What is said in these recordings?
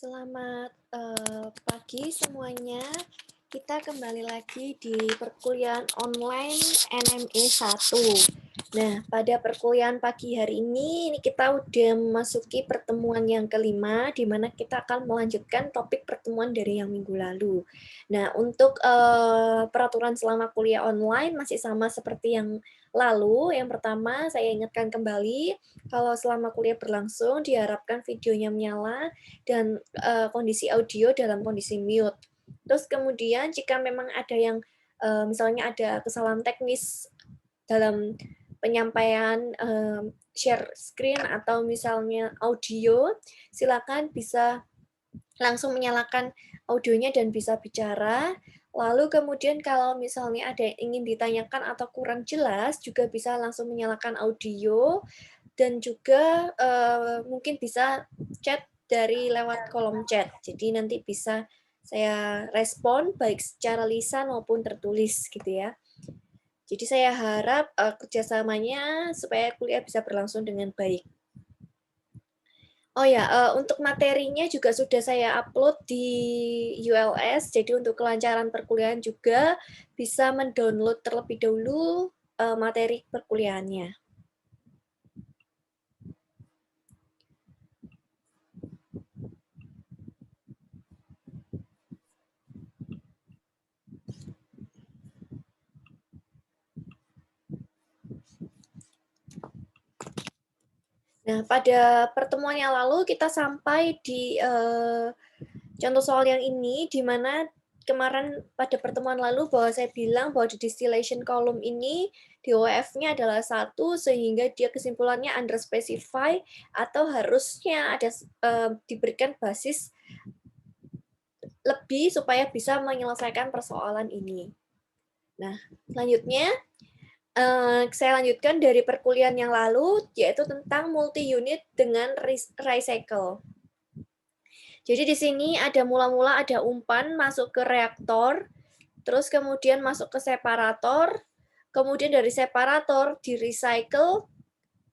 Selamat pagi semuanya. Kita kembali lagi di perkuliahan online NME 1. Nah, pada perkuliahan pagi hari ini kita udah memasuki pertemuan yang kelima, di mana kita akan melanjutkan topik pertemuan dari yang minggu lalu. Nah, untuk peraturan selama kuliah online masih sama seperti yang lalu. Yang pertama, saya ingatkan kembali, kalau selama kuliah berlangsung, diharapkan videonya menyala, dan kondisi audio dalam kondisi mute. Terus kemudian jika memang ada yang misalnya ada kesalahan teknis dalam penyampaian share screen atau misalnya audio, silakan bisa langsung menyalakan audionya dan bisa bicara. Lalu kemudian kalau misalnya ada yang ingin ditanyakan atau kurang jelas, juga bisa langsung menyalakan audio dan juga mungkin bisa chat dari lewat kolom chat. Jadi nanti bisa saya respon baik secara lisan maupun tertulis gitu ya. Jadi saya harap kerjasamanya supaya kuliah bisa berlangsung dengan baik. Oh ya, untuk materinya juga sudah saya upload di ULS, jadi untuk kelancaran perkuliahan juga bisa mendownload terlebih dahulu materi perkuliahannya. Nah, pada pertemuan yang lalu kita sampai di contoh soal yang ini, di mana kemarin pada pertemuan lalu bahwa saya bilang bahwa di distillation column ini DOF-nya adalah 1, sehingga dia kesimpulannya underspecify atau harusnya ada diberikan basis lebih supaya bisa menyelesaikan persoalan ini. Nah, selanjutnya saya lanjutkan dari perkuliahan yang lalu, yaitu tentang multi-unit dengan recycle. Jadi di sini ada mula-mula ada umpan masuk ke reaktor, terus kemudian masuk ke separator, kemudian dari separator di-recycle,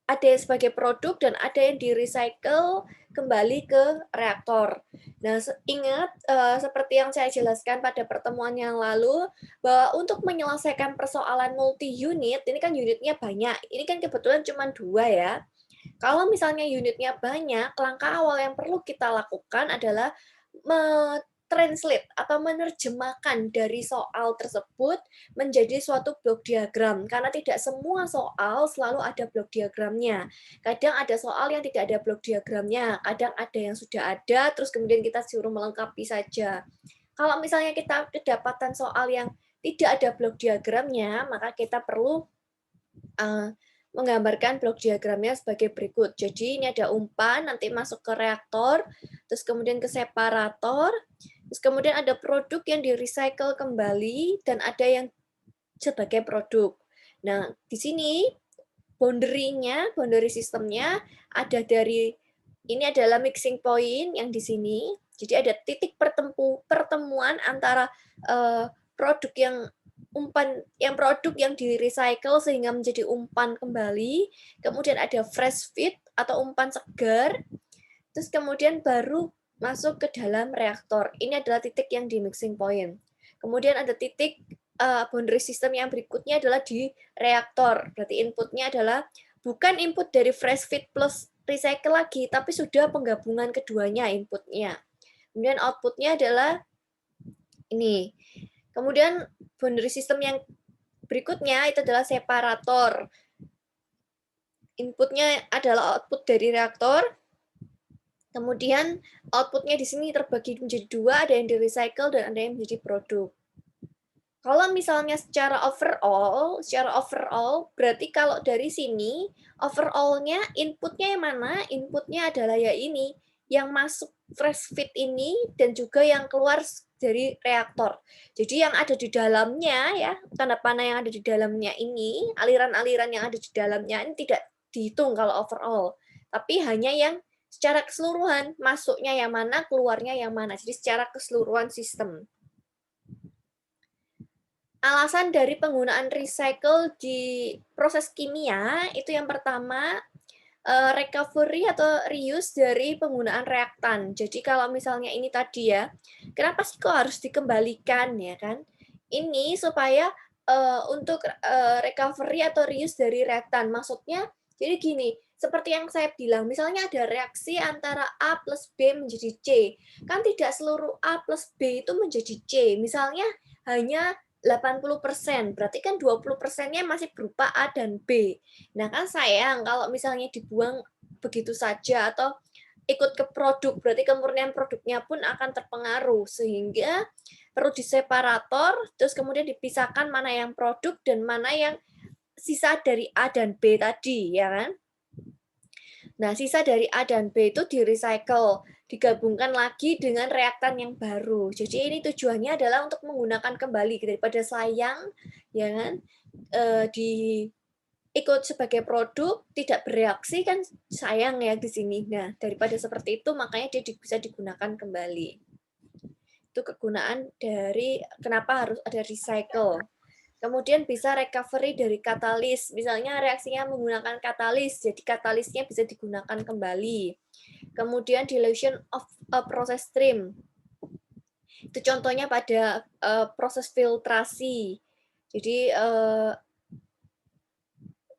ada yang sebagai produk dan ada yang di-recycle kembali ke reaktor. Nah, ingat seperti yang saya jelaskan pada pertemuan yang lalu, bahwa untuk menyelesaikan persoalan multi-unit, ini kan unitnya banyak, ini kan kebetulan cuma 2 ya. Kalau misalnya unitnya banyak, langkah awal yang perlu kita lakukan adalah translate atau menerjemahkan dari soal tersebut menjadi suatu blok diagram, karena tidak semua soal selalu ada blok diagramnya. Kadang ada soal yang tidak ada blok diagramnya, kadang ada yang sudah ada, terus kemudian kita suruh melengkapi saja. Kalau misalnya kita kedapatan soal yang tidak ada blok diagramnya, maka kita perlu menggambarkan blok diagramnya sebagai berikut. Jadi ini ada umpan, nanti masuk ke reaktor, terus kemudian ke separator, terus kemudian ada produk yang di-recycle kembali, dan ada yang sebagai produk. Nah, di sini boundary sistemnya ada dari, ini adalah mixing point yang di sini. Jadi ada titik pertemuan antara produk yang produk yang di-recycle sehingga menjadi umpan kembali, kemudian ada fresh feed atau umpan segar, terus kemudian baru masuk ke dalam reaktor. Ini adalah titik yang di mixing point. Kemudian ada titik boundary system yang berikutnya adalah di reaktor. Berarti inputnya adalah bukan input dari fresh feed plus recycle lagi, tapi sudah penggabungan keduanya inputnya. Kemudian outputnya adalah ini. Kemudian boundary system yang berikutnya itu adalah separator. Inputnya adalah output dari reaktor. Kemudian outputnya di sini terbagi menjadi 2, ada yang di-recycle dan ada yang menjadi produk. Kalau misalnya secara overall berarti kalau dari sini overall-nya inputnya yang mana? Inputnya adalah ya ini, yang masuk fresh feed ini dan juga yang keluar dari reaktor. Jadi yang ada di dalamnya ya, tanda panah yang ada di dalamnya ini, aliran-aliran yang ada di dalamnya ini tidak dihitung kalau overall, tapi hanya yang secara keseluruhan, masuknya yang mana, keluarnya yang mana. Jadi secara keseluruhan sistem. Alasan dari penggunaan recycle di proses kimia itu yang pertama, recovery atau reuse dari penggunaan reaktan. Jadi kalau misalnya ini tadi ya, kenapa sih kok harus dikembalikan ya kan? Ini supaya untuk recovery atau reuse dari reaktan. Maksudnya jadi gini, seperti yang saya bilang, misalnya ada reaksi antara A plus B menjadi C. Kan tidak seluruh A plus B itu menjadi C. Misalnya hanya 80%, berarti kan 20%-nya masih berupa A dan B. Nah, kan sayang kalau misalnya dibuang begitu saja atau ikut ke produk, berarti kemurnian produknya pun akan terpengaruh, sehingga perlu diseparator, terus kemudian dipisahkan mana yang produk dan mana yang sisa dari A dan B tadi, ya kan? Nah, sisa dari A dan B itu di-recycle, digabungkan lagi dengan reaktan yang baru. Jadi ini tujuannya adalah untuk menggunakan kembali daripada sayang, ya kan? Di ikut sebagai produk tidak bereaksi kan sayang ya di sini. Nah, daripada seperti itu makanya dia bisa digunakan kembali. Itu kegunaan dari kenapa harus ada recycle. Kemudian bisa recovery dari katalis. Misalnya reaksinya menggunakan katalis, jadi katalisnya bisa digunakan kembali. Kemudian dilution of a process stream. Itu contohnya pada proses filtrasi. Jadi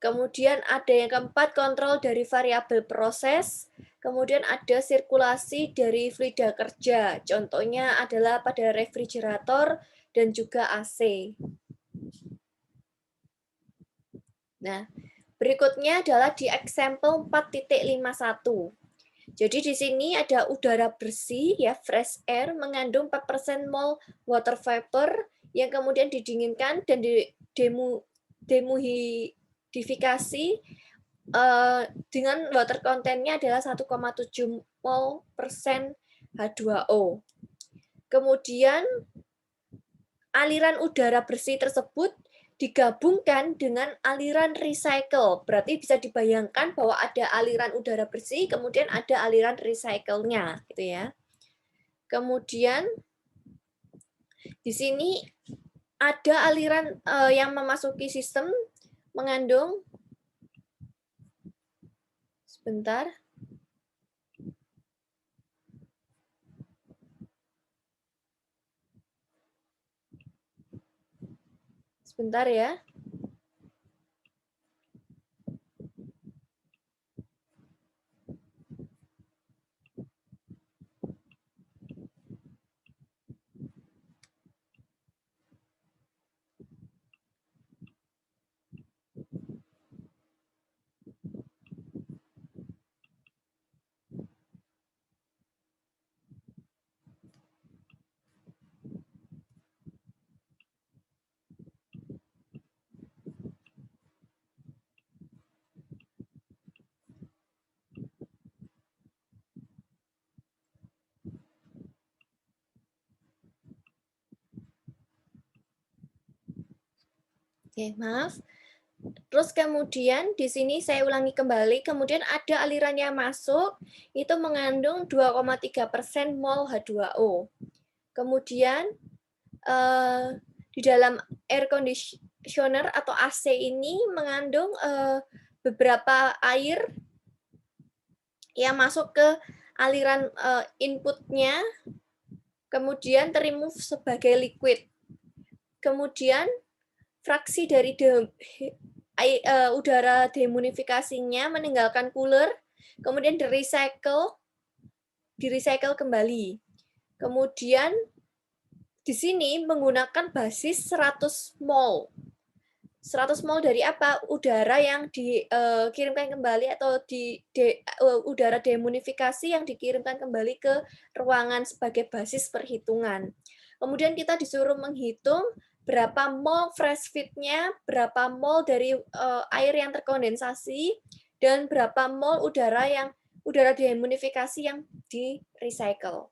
kemudian ada yang keempat, kontrol dari variabel proses. Kemudian ada sirkulasi dari fluida kerja. Contohnya adalah pada refrigerator dan juga AC. Nah, berikutnya adalah di example 4.51. Jadi di sini ada udara bersih ya, fresh air mengandung 4% mol water vapor yang kemudian didinginkan dan dehumidifikasi dengan water content-nya adalah 1,7 mol persen H2O. Kemudian aliran udara bersih tersebut digabungkan dengan aliran recycle. Berarti bisa dibayangkan bahwa ada aliran udara bersih, kemudian ada aliran recycle-nya, gitu ya. Kemudian di sini ada aliran yang memasuki sistem mengandung sebentar. Sebentar ya. Oke, maaf. Terus kemudian di sini saya ulangi kembali, kemudian ada aliran yang masuk, itu mengandung 2,3% mol H2O. Kemudian di dalam air conditioner atau AC ini mengandung beberapa air yang masuk ke aliran inputnya, kemudian terremove sebagai liquid. Kemudian fraksi dari udara dehumidifikasinya meninggalkan cooler, kemudian di-recycle kembali. Kemudian di sini menggunakan basis 100 mol. 100 mol dari apa? Udara yang dikirimkan kembali atau udara dehumidifikasi yang dikirimkan kembali ke ruangan sebagai basis perhitungan. Kemudian kita disuruh menghitung berapa mol fresh feed-nya, berapa mol dari air yang terkondensasi, dan berapa mol udara dehumidifikasi yang di-recycle.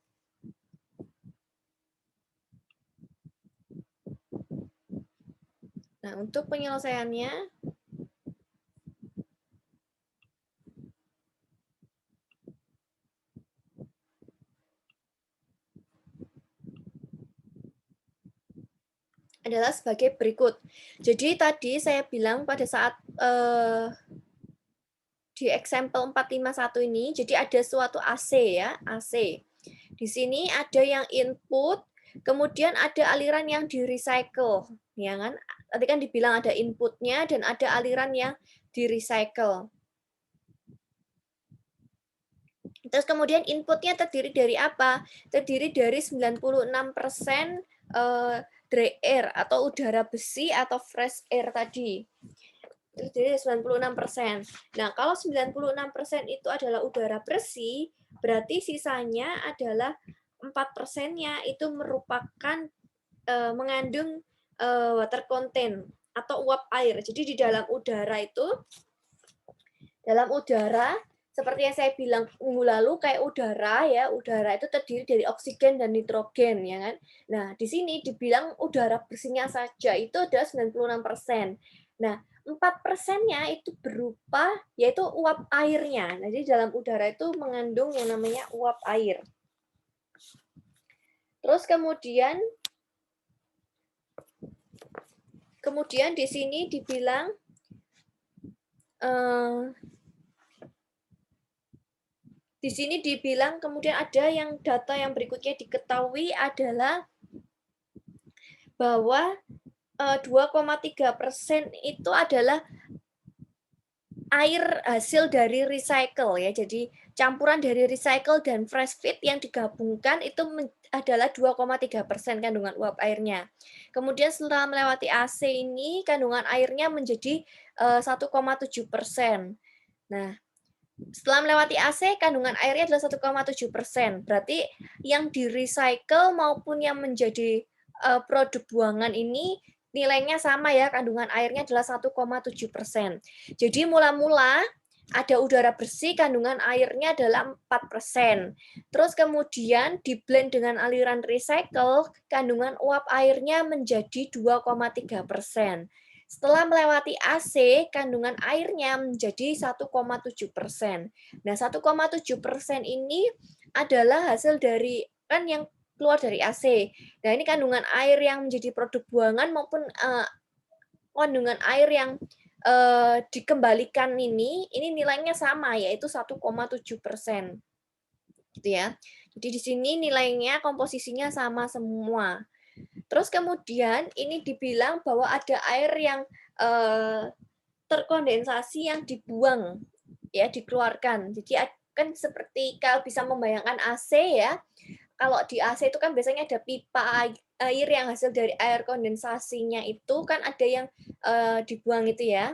Nah, untuk penyelesaiannya, adalah sebagai berikut. Jadi tadi saya bilang pada saat di example 451 ini, jadi ada suatu AC ya, AC. Di sini ada yang input, kemudian ada aliran yang di recycle, ya kan? Tadi kan dibilang ada inputnya dan ada aliran yang di recycle. Terus kemudian inputnya terdiri dari apa? Terdiri dari 96% dry air atau udara besi atau fresh air tadi. Terdiri dari 96%. Nah, kalau 96% itu adalah udara bersih, berarti sisanya adalah 4%-nya itu merupakan mengandung water content atau uap air. Jadi di dalam udara itu, seperti yang saya bilang minggu lalu, kayak udara itu terdiri dari oksigen dan nitrogen, ya kan? Nah, di sini dibilang udara bersihnya saja itu adalah 96%. Nah, 4%-nya itu berupa yaitu uap airnya. Nah, jadi dalam udara itu mengandung yang namanya uap air. Terus kemudian di sini dibilang kemudian ada yang data yang berikutnya diketahui adalah bahwa 2,3% itu adalah air hasil dari recycle ya. Jadi campuran dari recycle dan fresh feed yang digabungkan itu adalah 2,3% kandungan uap airnya. Kemudian setelah melewati AC ini kandungan airnya menjadi 1,7%. Nah, setelah melewati AC, kandungan airnya adalah 1,7%. Berarti yang di recycle maupun yang menjadi produk buangan ini nilainya sama ya, kandungan airnya adalah 1,7%. Jadi mula-mula ada udara bersih, kandungan airnya adalah 4%. Terus kemudian di blend dengan aliran recycle, kandungan uap airnya menjadi 2,3%. Setelah melewati AC, kandungan airnya menjadi 1,7%. Nah, 1,7% ini adalah hasil dari kan yang keluar dari AC. Nah, ini kandungan air yang menjadi produk buangan maupun kandungan air yang dikembalikan ini nilainya sama, yaitu 1,7%. Gitu ya. Jadi di sini nilainya komposisinya sama semua. Terus kemudian ini dibilang bahwa ada air yang terkondensasi yang dibuang, ya dikeluarkan. Jadi kan seperti kalau bisa membayangkan AC ya, kalau di AC itu kan biasanya ada pipa air yang hasil dari air kondensasinya itu kan ada yang dibuang itu ya.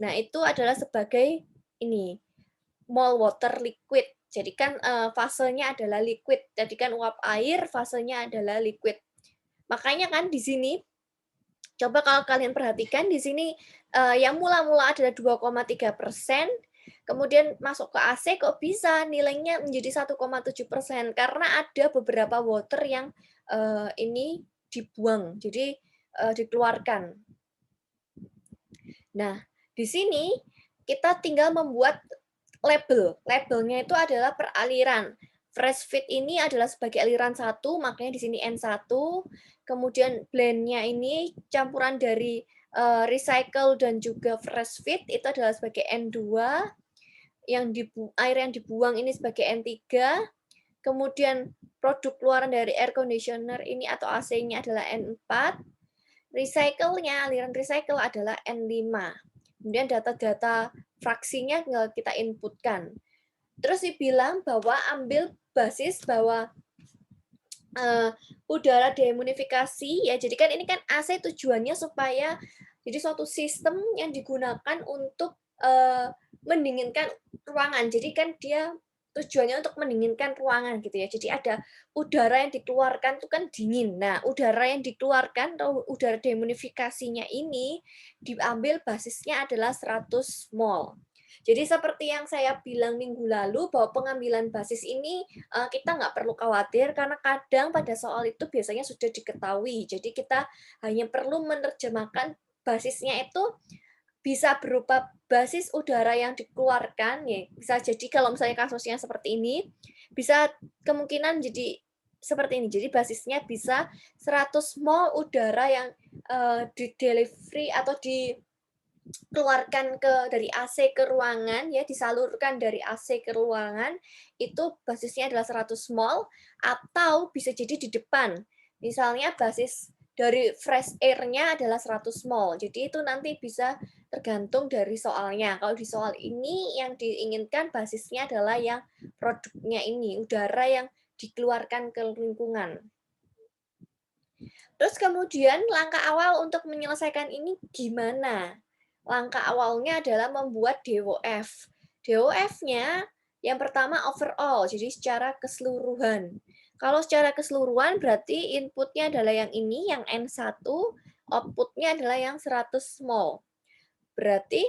Nah itu adalah sebagai ini mole water liquid. Jadi kan fasenya adalah liquid. Jadi kan uap air fasenya adalah liquid. Makanya kan di sini, coba kalau kalian perhatikan di sini yang mula-mula adalah 2,3%, kemudian masuk ke AC kok bisa nilainya menjadi 1,7%, karena ada beberapa water yang ini dibuang, jadi dikeluarkan. Nah, di sini kita tinggal membuat label. Labelnya itu adalah per aliran. Fresh feed ini adalah sebagai aliran 1, makanya di sini N1. Kemudian blend-nya ini campuran dari recycle dan juga fresh feed itu adalah sebagai N2. Air yang dibuang ini sebagai N3. Kemudian produk keluaran dari air conditioner ini atau AC-nya adalah N4. Recycle-nya, aliran recycle adalah N5. Kemudian data-data fraksinya tinggal kita inputkan. Terus dibilang bahwa ambil basis bahwa udara dehumidifikasi ya. Jadi kan ini kan AC tujuannya supaya jadi suatu sistem yang digunakan untuk mendinginkan ruangan. Jadi kan dia tujuannya untuk mendinginkan ruangan gitu ya. Jadi ada udara yang dikeluarkan itu kan dingin. Nah, udara yang dikeluarkan atau udara dehumidifikasinya ini diambil basisnya adalah 100 mol. Jadi seperti yang saya bilang minggu lalu bahwa pengambilan basis ini kita nggak perlu khawatir karena kadang pada soal itu biasanya sudah diketahui. Jadi kita hanya perlu menerjemahkan basisnya itu bisa berupa basis udara yang dikeluarkan, ya bisa jadi kalau misalnya kasusnya seperti ini, bisa kemungkinan jadi seperti ini. Jadi basisnya bisa 100 mol udara yang di delivery atau keluarkan dari AC ke ruangan ya, disalurkan dari AC ke ruangan, itu basisnya adalah 100 mol atau bisa jadi di depan. Misalnya basis dari fresh air-nya adalah 100 mol. Jadi itu nanti bisa tergantung dari soalnya. Kalau di soal ini yang diinginkan basisnya adalah yang produknya ini, udara yang dikeluarkan ke lingkungan. Terus kemudian langkah awal untuk menyelesaikan ini gimana? Langkah awalnya adalah membuat DOF. DOF-nya yang pertama overall, jadi secara keseluruhan. Kalau secara keseluruhan berarti inputnya adalah yang ini, yang N1, outputnya adalah yang 100 mol. Berarti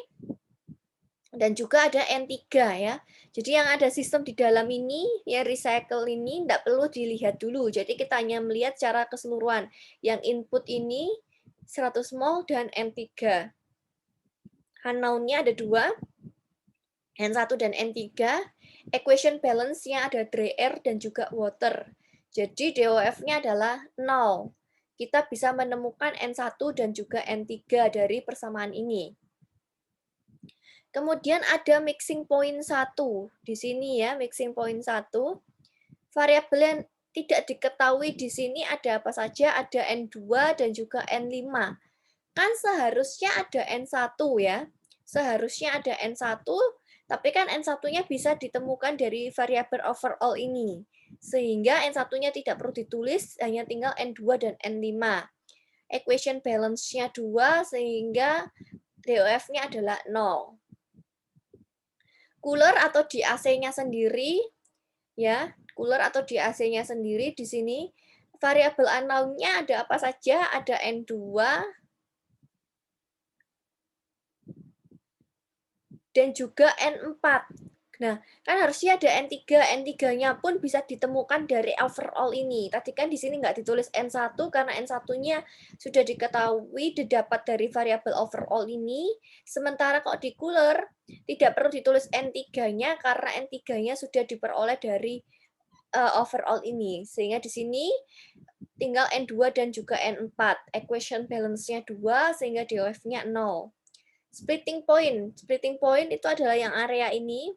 dan juga ada N3 ya. Jadi yang ada sistem di dalam ini, ya recycle ini tidak perlu dilihat dulu. Jadi kita hanya melihat secara keseluruhan. Yang input ini 100 mol dan N3. Unknown-nya ada dua, N1 dan N3. Equation balance-nya ada dry air dan juga water. Jadi DOF-nya adalah 0. Kita bisa menemukan N1 dan juga N3 dari persamaan ini. Kemudian ada mixing point 1. Di sini ya, mixing point 1. Variabel yang tidak diketahui di sini ada apa saja? Ada N2 dan juga N5. Kan seharusnya ada N1 ya. Seharusnya ada N1, tapi kan N1-nya bisa ditemukan dari variabel overall ini. Sehingga N1-nya tidak perlu ditulis, hanya tinggal N2 dan N5. Equation balance-nya 2, sehingga DOF-nya adalah 0. Cooler atau di AC-nya sendiri, ya, cooler atau di AC-nya sendiri di sini variabel unknown-nya ada apa saja? Ada N2 dan juga N4. Nah, kan harusnya ada N3, N3-nya pun bisa ditemukan dari overall ini. Tadi kan di sini nggak ditulis N1 karena N1-nya sudah diketahui didapat dari variabel overall ini. Sementara kok di cooler tidak perlu ditulis N3-nya karena N3-nya sudah diperoleh dari overall ini. Sehingga di sini tinggal N2 dan juga N4. Equation balance-nya 2 sehingga DOF-nya 0. Splitting point. Splitting point itu adalah yang area ini.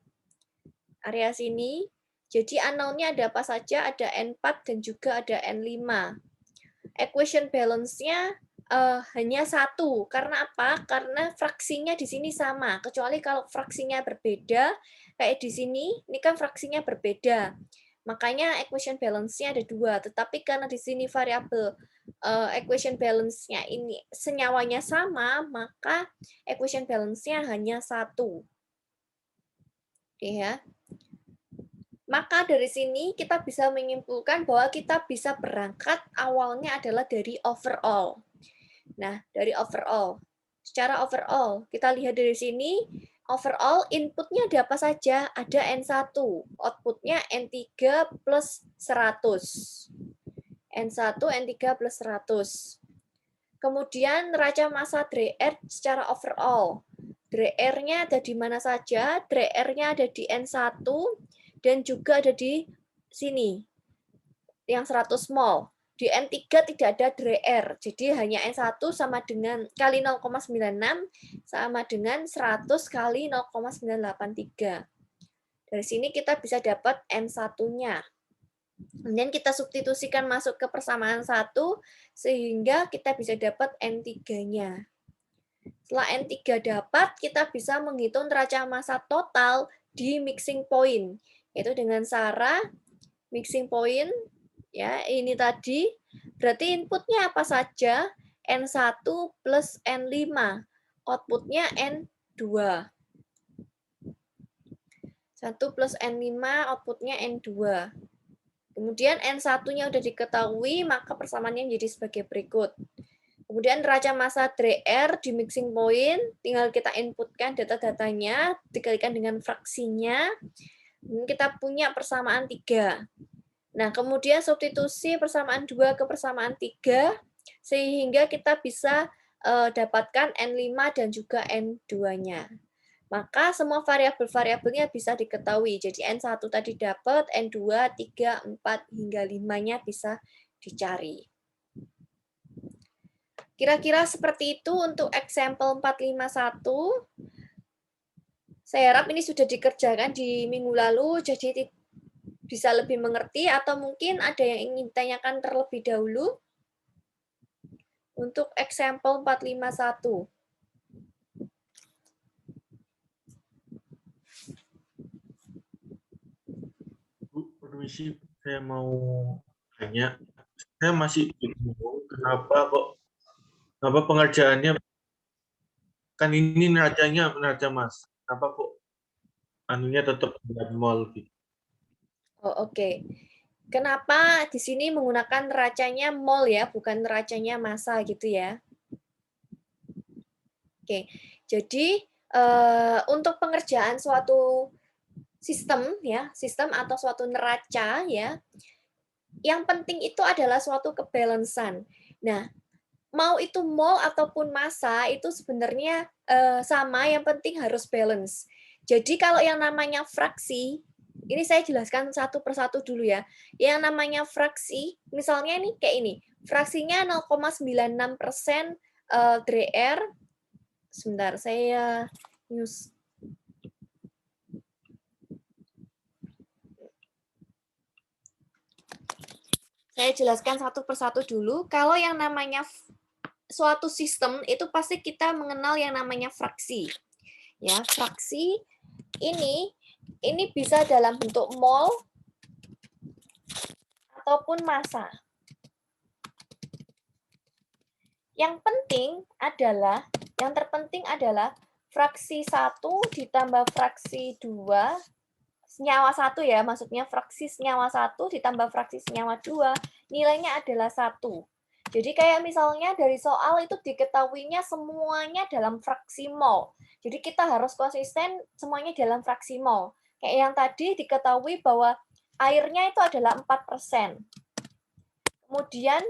Area sini. Jadi unknown-nya ada apa saja? Ada N4 dan juga ada N5. Equation balance-nya hanya 1. Karena apa? Karena fraksinya di sini sama. Kecuali kalau fraksinya berbeda, kayak di sini, ini kan fraksinya berbeda. Makanya equation balance-nya ada 2. Tetapi karena di sini variabel equation balance-nya ini senyawanya sama, maka equation balance-nya hanya 1. Oke ya. Maka dari sini kita bisa menyimpulkan bahwa kita bisa berangkat awalnya adalah dari overall. Nah, dari overall. Secara overall, kita lihat dari sini, overall inputnya ada apa saja? Ada N1, outputnya N3 plus 100. N1, N3 plus 100. Kemudian neraca massa dry air secara overall. Dry air-nya ada di mana saja? Dry air-nya ada di N1 dan juga ada di sini, yang 100 mol. Di N3 tidak ada dry air, jadi hanya N1 sama dengan kali 0,96 sama dengan 100 kali 0,983. Dari sini kita bisa dapat N1-nya. Kemudian kita substitusikan masuk ke persamaan 1, sehingga kita bisa dapat N3-nya. Setelah N3 dapat, kita bisa menghitung neraca massa total di mixing point, yaitu dengan cara mixing point, ya ini tadi, berarti inputnya apa saja? N1 plus N5, outputnya N2. 1 plus N5, outputnya N2. Kemudian N1-nya sudah diketahui, maka persamaannya menjadi sebagai berikut. Kemudian neraca massa dry air di mixing point, tinggal kita inputkan data-datanya, dikalikan dengan fraksinya, kita punya persamaan 3. Nah, kemudian substitusi persamaan 2 ke persamaan 3, sehingga kita bisa dapatkan N5 dan juga N2-nya. Maka semua variabel-variabelnya bisa diketahui. Jadi N1 tadi dapat, N2, 3, 4, hingga 5-nya bisa dicari. Kira-kira seperti itu untuk example 451. Saya harap ini sudah dikerjakan di minggu lalu, jadi bisa lebih mengerti, atau mungkin ada yang ingin tanyakan terlebih dahulu untuk example 451. Bu, permisi, saya mau tanya. Saya masih bingung kenapa pengerjaannya kan ini neracanya neraca mas. Kenapa kok anunya tetap dengan mol gitu? Oh, oke. Kenapa di sini menggunakan neracanya mol ya, bukan neracanya massa gitu ya? Oke, jadi untuk pengerjaan suatu sistem ya, sistem atau suatu neraca ya, yang penting itu adalah suatu kebalansan. Nah, mau itu mol ataupun massa itu sebenarnya sama, yang penting harus balance. Jadi kalau yang namanya fraksi, ini saya jelaskan satu persatu dulu ya. Yang namanya fraksi, misalnya ini kayak ini, fraksinya 0,96% DR. Sebentar, saya news. Saya jelaskan satu persatu dulu. Kalau yang namanya suatu sistem itu pasti kita mengenal yang namanya fraksi. Ya, fraksi ini bisa dalam bentuk mol ataupun massa. Yang terpenting adalah fraksi 1 ditambah fraksi 2 senyawa 1 ya, maksudnya fraksi senyawa 1 ditambah fraksi senyawa 2 nilainya adalah 1. Jadi kayak misalnya dari soal itu diketahuinya semuanya dalam fraksi mol. Jadi kita harus konsisten semuanya dalam fraksi mol. Kayak yang tadi diketahui bahwa airnya itu adalah 4%. Kemudian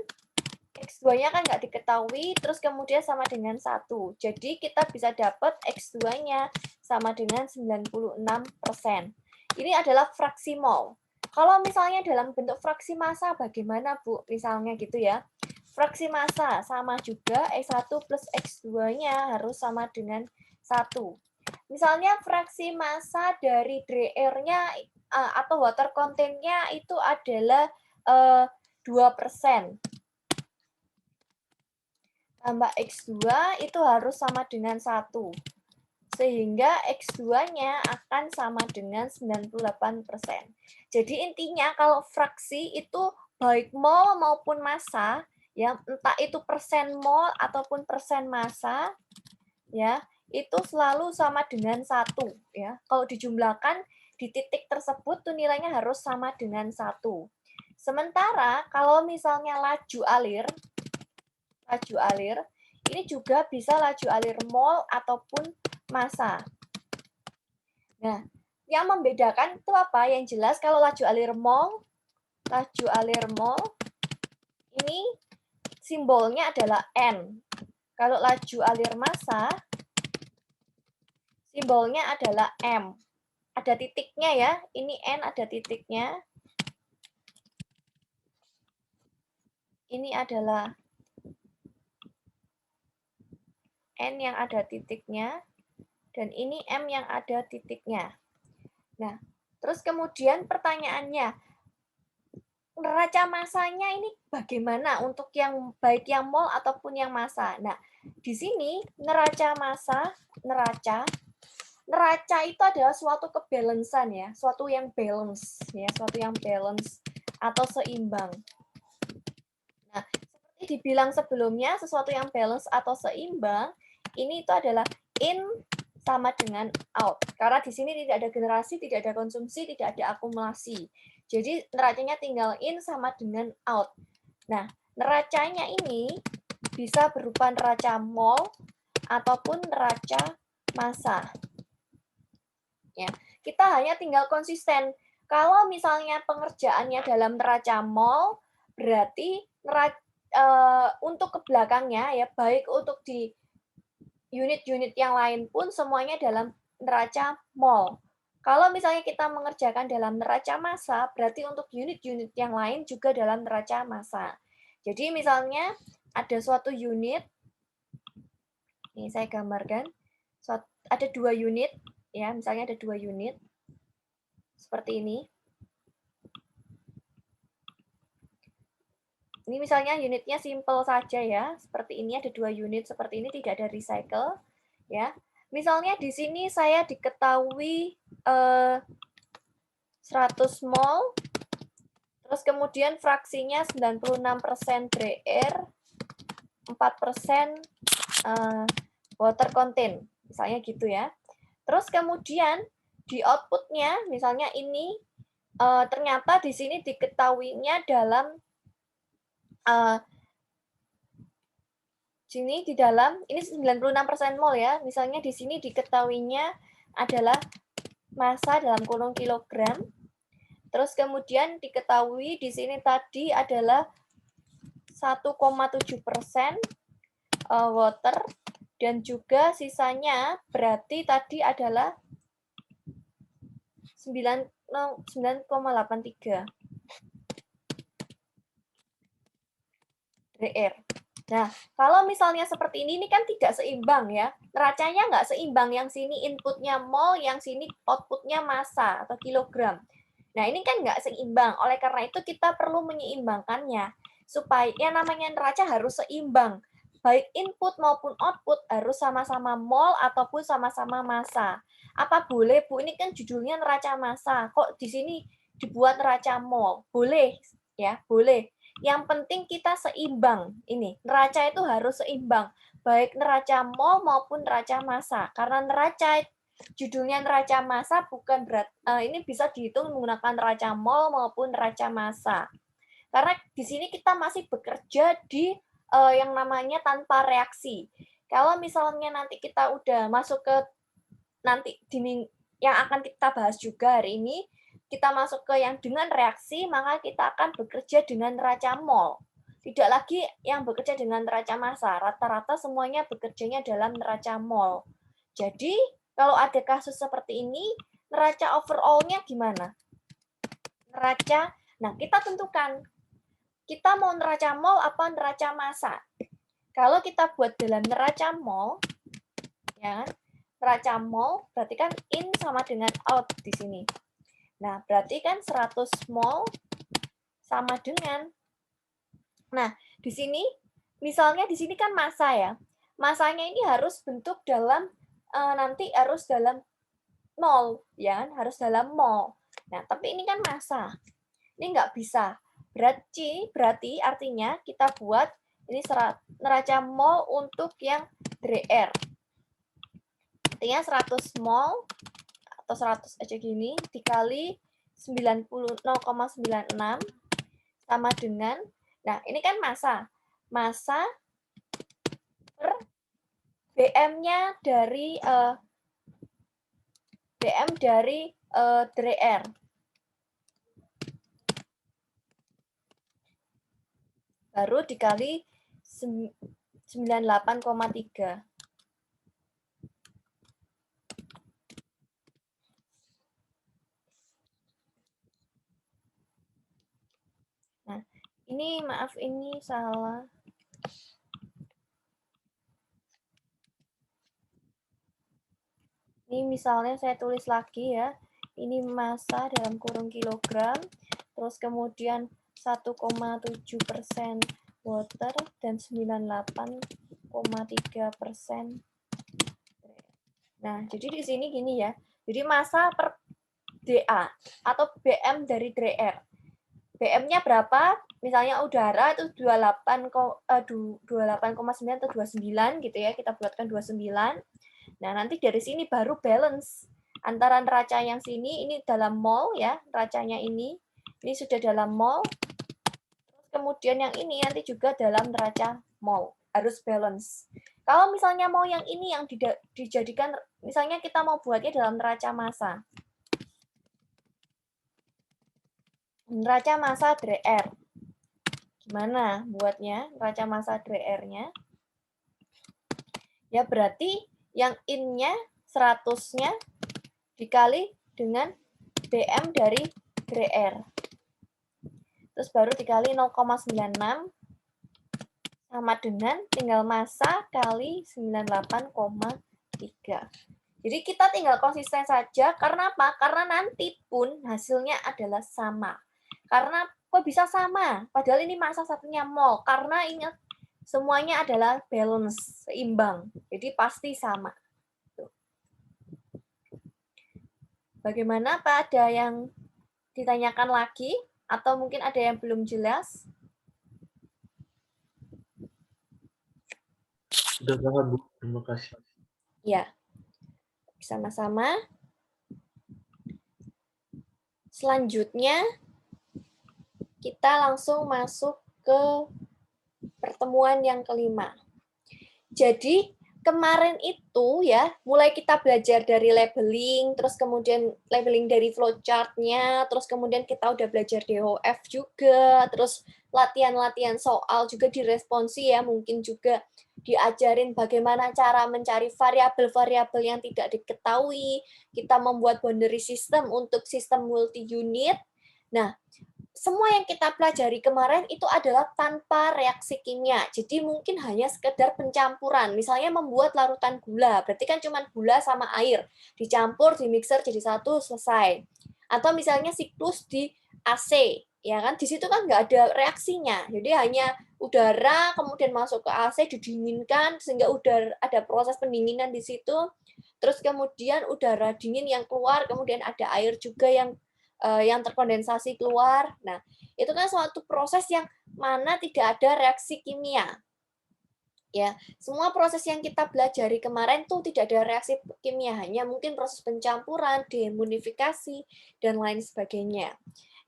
X2-nya kan nggak diketahui, terus kemudian sama dengan 1. Jadi kita bisa dapat X2-nya sama dengan 96%. Ini adalah fraksi mol. Kalau misalnya dalam bentuk fraksi massa bagaimana, Bu? Misalnya gitu ya. Fraksi massa sama juga X1 plus X2-nya harus sama dengan 1. Misalnya fraksi massa dari DR-nya atau water content-nya itu adalah 2%. Tambah X2 itu harus sama dengan 1. Sehingga X2-nya akan sama dengan 98%. Jadi intinya kalau fraksi itu baik mol maupun massa, ya entah itu persen mol ataupun persen massa, ya itu selalu sama dengan 1. Ya. Kalau dijumlahkan di titik tersebut tuh nilainya harus sama dengan 1. Sementara kalau misalnya laju alir ini juga bisa laju alir mol ataupun massa. Nah, yang membedakan itu apa? Yang jelas kalau laju alir mol ini simbolnya adalah N. Kalau laju alir massa simbolnya adalah M. Ada titiknya ya, ini N ada titiknya. Ini adalah N yang ada titiknya, dan ini M yang ada titiknya. Nah, terus kemudian pertanyaannya, neraca massanya ini bagaimana untuk yang baik yang mol ataupun yang massa? Nah, di sini neraca itu adalah suatu kebalansan ya, suatu yang balance atau seimbang. Nah, seperti dibilang sebelumnya, sesuatu yang balance atau seimbang ini itu adalah in sama dengan out. Karena di sini tidak ada generasi, tidak ada konsumsi, tidak ada akumulasi. Jadi neracanya tinggal in sama dengan out. Nah, neracanya ini bisa berupa neraca mol ataupun neraca massa. Ya, kita hanya tinggal konsisten. Kalau misalnya pengerjaannya dalam neraca mol, berarti untuk ke belakangnya ya, baik untuk di unit-unit yang lain pun semuanya dalam neraca mol. Kalau misalnya kita mengerjakan dalam neraca massa, berarti untuk unit-unit yang lain juga dalam neraca massa. Jadi misalnya ada suatu unit Ini saya gambarkan. Ada 2 unit, ya, misalnya ada 2 unit. Seperti ini. Ini misalnya unitnya simple saja ya. Seperti ini ada 2 unit seperti ini, tidak ada recycle, ya. Misalnya di sini saya diketahui 100 mol, terus kemudian fraksinya 96% dry air, 4% water content, misalnya gitu ya. Terus kemudian di outputnya, misalnya ini ternyata di sini diketahuinya dalam sini di dalam ini 96% mol ya. Misalnya di sini diketahuinya adalah massa dalam kurung kilogram. Terus kemudian diketahui di sini tadi adalah 1,7% water, dan juga sisanya berarti tadi adalah 9,83 dr. Nah, kalau misalnya seperti ini kan tidak seimbang ya. Neracanya nggak seimbang, yang sini inputnya mol, yang sini outputnya massa atau kilogram. Nah, ini kan nggak seimbang. Oleh karena itu kita perlu menyeimbangkannya. Supaya yang namanya neraca harus seimbang. Baik input maupun output harus sama-sama mol ataupun sama-sama massa. Apa boleh, Bu? Ini kan judulnya neraca massa. Kok di sini dibuat neraca mol? Boleh, ya, boleh. Yang penting kita seimbang. Ini, neraca itu harus seimbang. Baik neraca mol maupun neraca massa. Karena neraca judulnya neraca massa bukan ini bisa dihitung menggunakan neraca mol maupun neraca massa. Karena di sini kita masih bekerja di yang namanya tanpa reaksi. Kalau misalnya nanti kita udah masuk ke nanti yang akan kita bahas juga hari ini, kita masuk ke yang dengan reaksi, maka kita akan bekerja dengan neraca mol. Tidak lagi yang bekerja dengan neraca massa. Rata-rata semuanya bekerjanya dalam neraca mol. Jadi kalau ada kasus seperti ini, neraca overall-nya gimana? Neraca, nah kita tentukan, kita mau neraca mol apa neraca massa. Kalau kita buat dalam neraca mol, ya, neraca mol berarti kan in sama dengan out di sini. Nah, berarti kan 100 mol sama dengan, nah, di sini, misalnya di sini kan massa ya. Massanya ini harus bentuk dalam, nanti harus dalam mol, ya kan? Harus dalam mol. Nah, tapi ini kan massa. Ini nggak bisa. Berarti artinya kita buat ini neraca mol untuk yang dry air. Artinya 100 mol atau 100 aja gini dikali 0,96 sama dengan, nah ini kan massa. Massa per BM-nya dari dry air. Baru dikali 98,3. Nah, ini maaf ini salah. Ini misalnya saya tulis lagi ya. Ini massa dalam kurung kilogram, terus kemudian 1,7% water dan 98,3%. Nah, jadi di sini gini ya. Jadi massa per DA atau BM dari dry air. BM-nya berapa? Misalnya udara itu 28,9 atau 29 gitu ya. Kita buatkan 29. Nah, nanti dari sini baru balance antara neraca yang sini, ini dalam mol ya, neracanya ini sudah dalam mol. Terus kemudian yang ini nanti juga dalam neraca mol, harus balance. Kalau misalnya mau yang ini yang dijadikan, misalnya kita mau buatnya dalam neraca massa. Neraca massa dry air. Gimana buatnya neraca massa dry air-nya? Ya berarti yang in-nya 100-nya dikali dengan BM dari dry air. Terus baru dikali 0,96 sama dengan tinggal massa kali 98,3. Jadi kita tinggal konsisten saja, karena apa? Karena nanti pun hasilnya adalah sama. Karena kok bisa sama? Padahal ini massa satunya mol. Karena ingat, semuanya adalah balance, seimbang. Jadi pasti sama. Bagaimana, Pak? Ada yang ditanyakan lagi? Atau mungkin ada yang belum jelas? Sudah paham, Bu. Terima kasih. Ya. Sama-sama. Selanjutnya, kita langsung masuk ke pertemuan yang kelima. Jadi, kemarin itu ya, mulai kita belajar dari labeling, terus kemudian labeling dari flowchart-nya, terus kemudian kita udah belajar DOF juga, terus latihan-latihan soal juga diresponsi ya, mungkin juga diajarin bagaimana cara mencari variabel-variabel yang tidak diketahui, kita membuat boundary system untuk sistem multi-unit. Nah, semua yang kita pelajari kemarin itu adalah tanpa reaksi kimia. Jadi mungkin hanya sekedar pencampuran. Misalnya membuat larutan gula, berarti kan cuma gula sama air. Dicampur, dimixer jadi satu, selesai. Atau misalnya siklus di AC, ya kan? Di situ kan nggak ada reaksinya. Jadi hanya udara kemudian masuk ke AC, didinginkan sehingga udara ada proses pendinginan di situ. Terus kemudian udara dingin yang keluar, kemudian ada air juga yang terkondensasi keluar. Nah, itu kan suatu proses yang mana tidak ada reaksi kimia. Ya, semua proses yang kita pelajari kemarin tuh tidak ada reaksi kimia, hanya mungkin proses pencampuran, demunifikasi, dan lain sebagainya.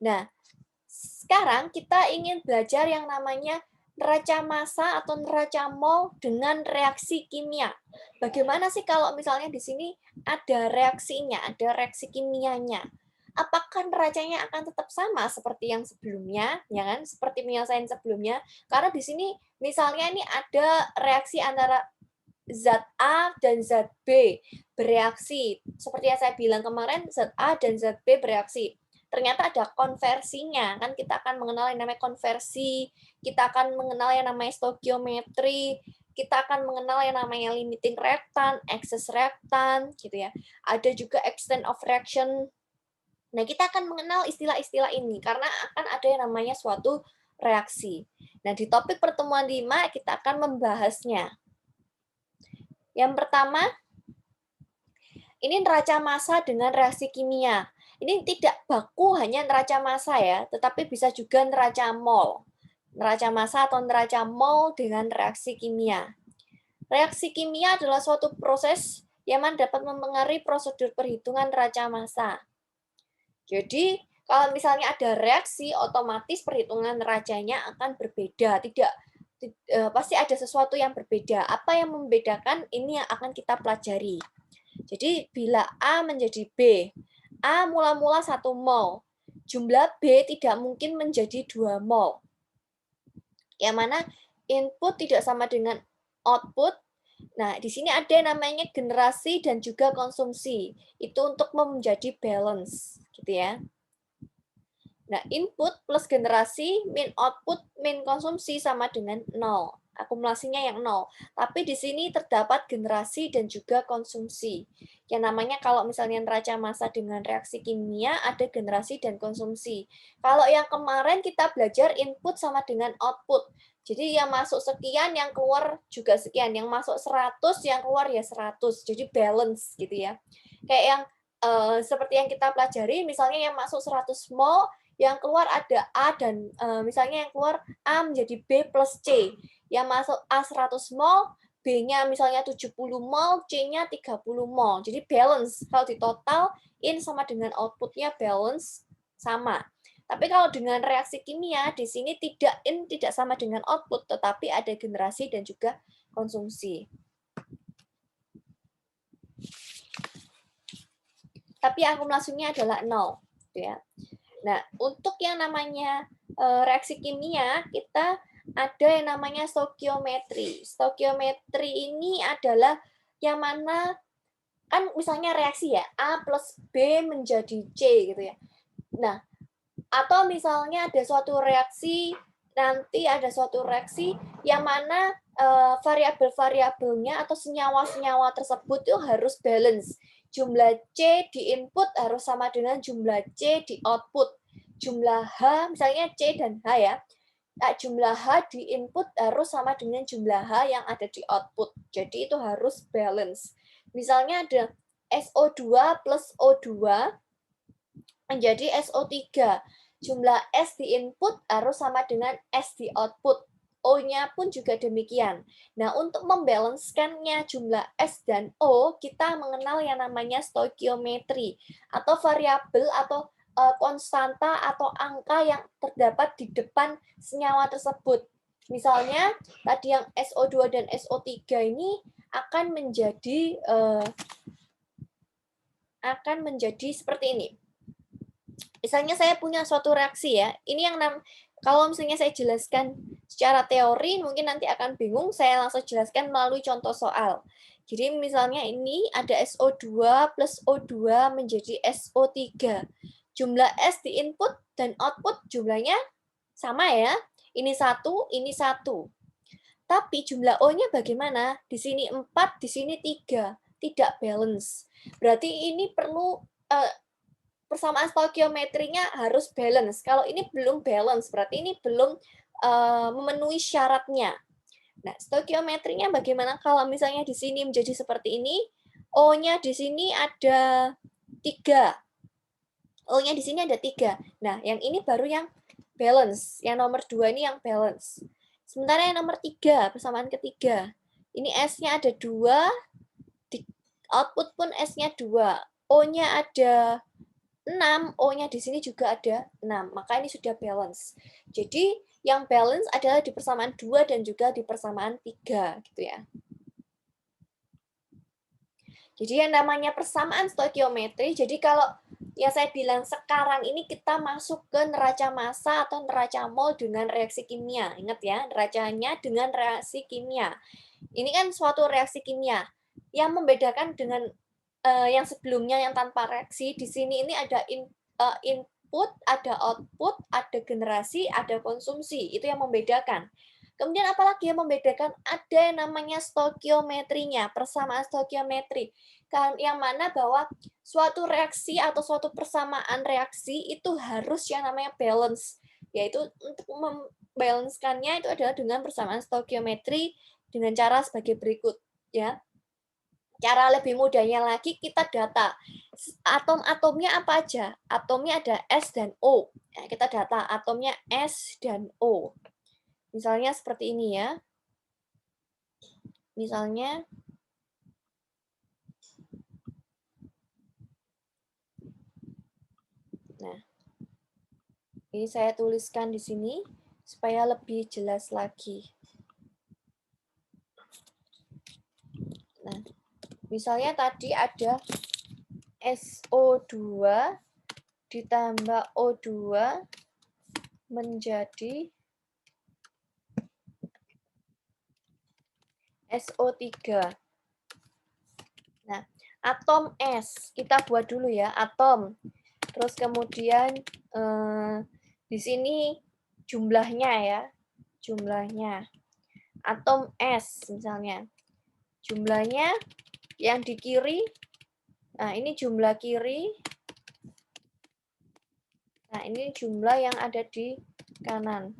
Nah, sekarang kita ingin belajar yang namanya neraca massa atau neraca mol dengan reaksi kimia. Bagaimana sih kalau misalnya di sini ada reaksinya, ada reaksi kimianya? Apakah neracanya akan tetap sama seperti yang sebelumnya, ya kan? Seperti penyelesaian sebelumnya. Karena di sini misalnya ini ada reaksi antara zat A dan zat B bereaksi. Seperti yang saya bilang kemarin, zat A dan zat B bereaksi. Ternyata ada konversinya, kan kita akan mengenal yang namanya konversi, kita akan mengenal yang namanya stoikiometri, kita akan mengenal yang namanya limiting reactant, excess reactant, gitu ya. Ada juga extent of reaction. Nah, kita akan mengenal istilah-istilah ini karena akan ada yang namanya suatu reaksi. Nah, di topik pertemuan 5 kita akan membahasnya. Yang pertama, ini neraca massa dengan reaksi kimia. Ini tidak baku hanya neraca massa ya, tetapi bisa juga neraca mol. Neraca massa atau neraca mol dengan reaksi kimia. Reaksi kimia adalah suatu proses yang dapat mempengaruhi prosedur perhitungan neraca massa. Jadi, kalau misalnya ada reaksi, otomatis perhitungan neracanya akan berbeda. Pasti ada sesuatu yang berbeda. Apa yang membedakan ini yang akan kita pelajari. Jadi, bila A menjadi B, A mula-mula 1 mol, jumlah B tidak mungkin menjadi 2 mol. Yang mana input tidak sama dengan output. Nah, di sini ada yang namanya generasi dan juga konsumsi. Itu untuk menjadi balance, gitu ya. Nah, input plus generasi min output min konsumsi sama dengan 0. Akumulasinya yang 0. Tapi di sini terdapat generasi dan juga konsumsi. Yang namanya kalau misalnya neraca massa dengan reaksi kimia ada generasi dan konsumsi. Kalau yang kemarin kita belajar input sama dengan output. Jadi yang masuk sekian, yang keluar juga sekian. Yang masuk 100, yang keluar ya 100. Jadi balance gitu ya. Kayak yang seperti yang kita pelajari, misalnya yang masuk 100 mol, yang keluar ada A dan misalnya yang keluar A menjadi B plus C. Yang masuk A 100 mol, B-nya misalnya 70 mol, C-nya 30 mol. Jadi balance. Kalau di total, in sama dengan output-nya balance sama. Tapi kalau dengan reaksi kimia, di sini tidak in tidak sama dengan output, tetapi ada generasi dan juga konsumsi. Tapi akumulasinya adalah 0. Ya. Nah, untuk yang namanya reaksi kimia, kita ada yang namanya stoikiometri. Stoikiometri ini adalah yang mana, kan misalnya reaksi ya, A plus B menjadi C gitu ya. Nah, atau misalnya ada suatu reaksi, nanti ada suatu reaksi yang mana variabel-variabelnya atau senyawa-senyawa tersebut itu harus balance. Jumlah C di input harus sama dengan jumlah C di output. Jumlah H, misalnya C dan H ya, jumlah H di input harus sama dengan jumlah H yang ada di output. Jadi itu harus balance. Misalnya ada SO2 plus O2 menjadi SO3. Jumlah S di input harus sama dengan S di output. O-nya pun juga demikian. Nah, untuk membalanskannya jumlah S dan O, kita mengenal yang namanya stoikiometri atau variabel atau konstanta atau angka yang terdapat di depan senyawa tersebut. Misalnya, tadi yang SO2 dan SO3 ini akan menjadi seperti ini. Misalnya saya punya suatu reaksi ya, ini yang kalau misalnya saya jelaskan secara teori mungkin nanti akan bingung, saya langsung jelaskan melalui contoh soal. Jadi misalnya ini ada SO2 plus O2 menjadi SO3. Jumlah S di input dan output jumlahnya sama ya. Ini 1, ini 1. Tapi jumlah O-nya bagaimana? Di sini 4, di sini 3. Tidak balance. Berarti ini perlu persamaan stoikiometrinya harus balance. Kalau ini belum balance, berarti ini belum memenuhi syaratnya. Nah, stoikiometrinya bagaimana kalau misalnya di sini menjadi seperti ini, O-nya di sini ada 3. O-nya di sini ada 3. Nah, yang ini baru yang balance. Yang nomor 2 ini yang balance. Sementara yang nomor 3, persamaan ketiga. Ini S-nya ada 2, di output pun S-nya 2. O-nya ada 6, O-nya di sini juga ada 6. Maka ini sudah balance. Jadi, yang balance adalah di persamaan 2 dan juga di persamaan 3. Gitu ya. Jadi, yang namanya persamaan stoikiometri, jadi kalau ya saya bilang sekarang ini kita masuk ke neraca massa atau neraca mol dengan reaksi kimia. Ingat ya, neracanya dengan reaksi kimia. Ini kan suatu reaksi kimia. Yang membedakan dengan yang sebelumnya yang tanpa reaksi, di sini ini ada input, ada output, ada generasi, ada konsumsi. Itu yang membedakan. Kemudian apalagi yang membedakan? Ada yang namanya stoikiometrinya, persamaan stoikiometri. Yang mana bahwa suatu reaksi atau suatu persamaan reaksi itu harus yang namanya balance. Yaitu untuk membalancekannya itu adalah dengan persamaan stoikiometri dengan cara sebagai berikut. Ya. Cara lebih mudahnya lagi kita data. Atom-atomnya apa aja? Atomnya ada S dan O. Nah, kita data atomnya S dan O. Misalnya seperti ini ya. Misalnya nah, ini saya tuliskan di sini supaya lebih jelas lagi. Nah, misalnya tadi ada SO2 ditambah O2 menjadi SO3. Nah, atom S, kita buat dulu ya, atom. Terus kemudian di sini jumlahnya ya, jumlahnya. Atom S misalnya. Jumlahnya yang di kiri, nah ini jumlah kiri. Nah, ini jumlah yang ada di kanan.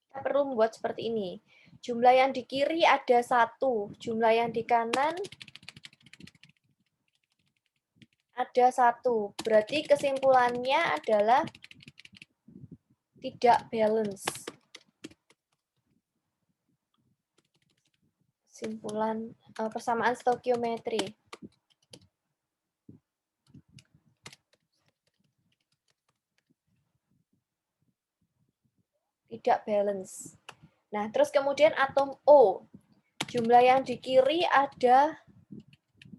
Kita perlu membuat seperti ini. Jumlah yang di kiri ada 1, jumlah yang di kanan ada 1. Berarti kesimpulannya adalah tidak balance. Kesimpulan persamaan stoikiometri. Tidak balance. Nah, terus kemudian atom O. Jumlah yang di kiri ada,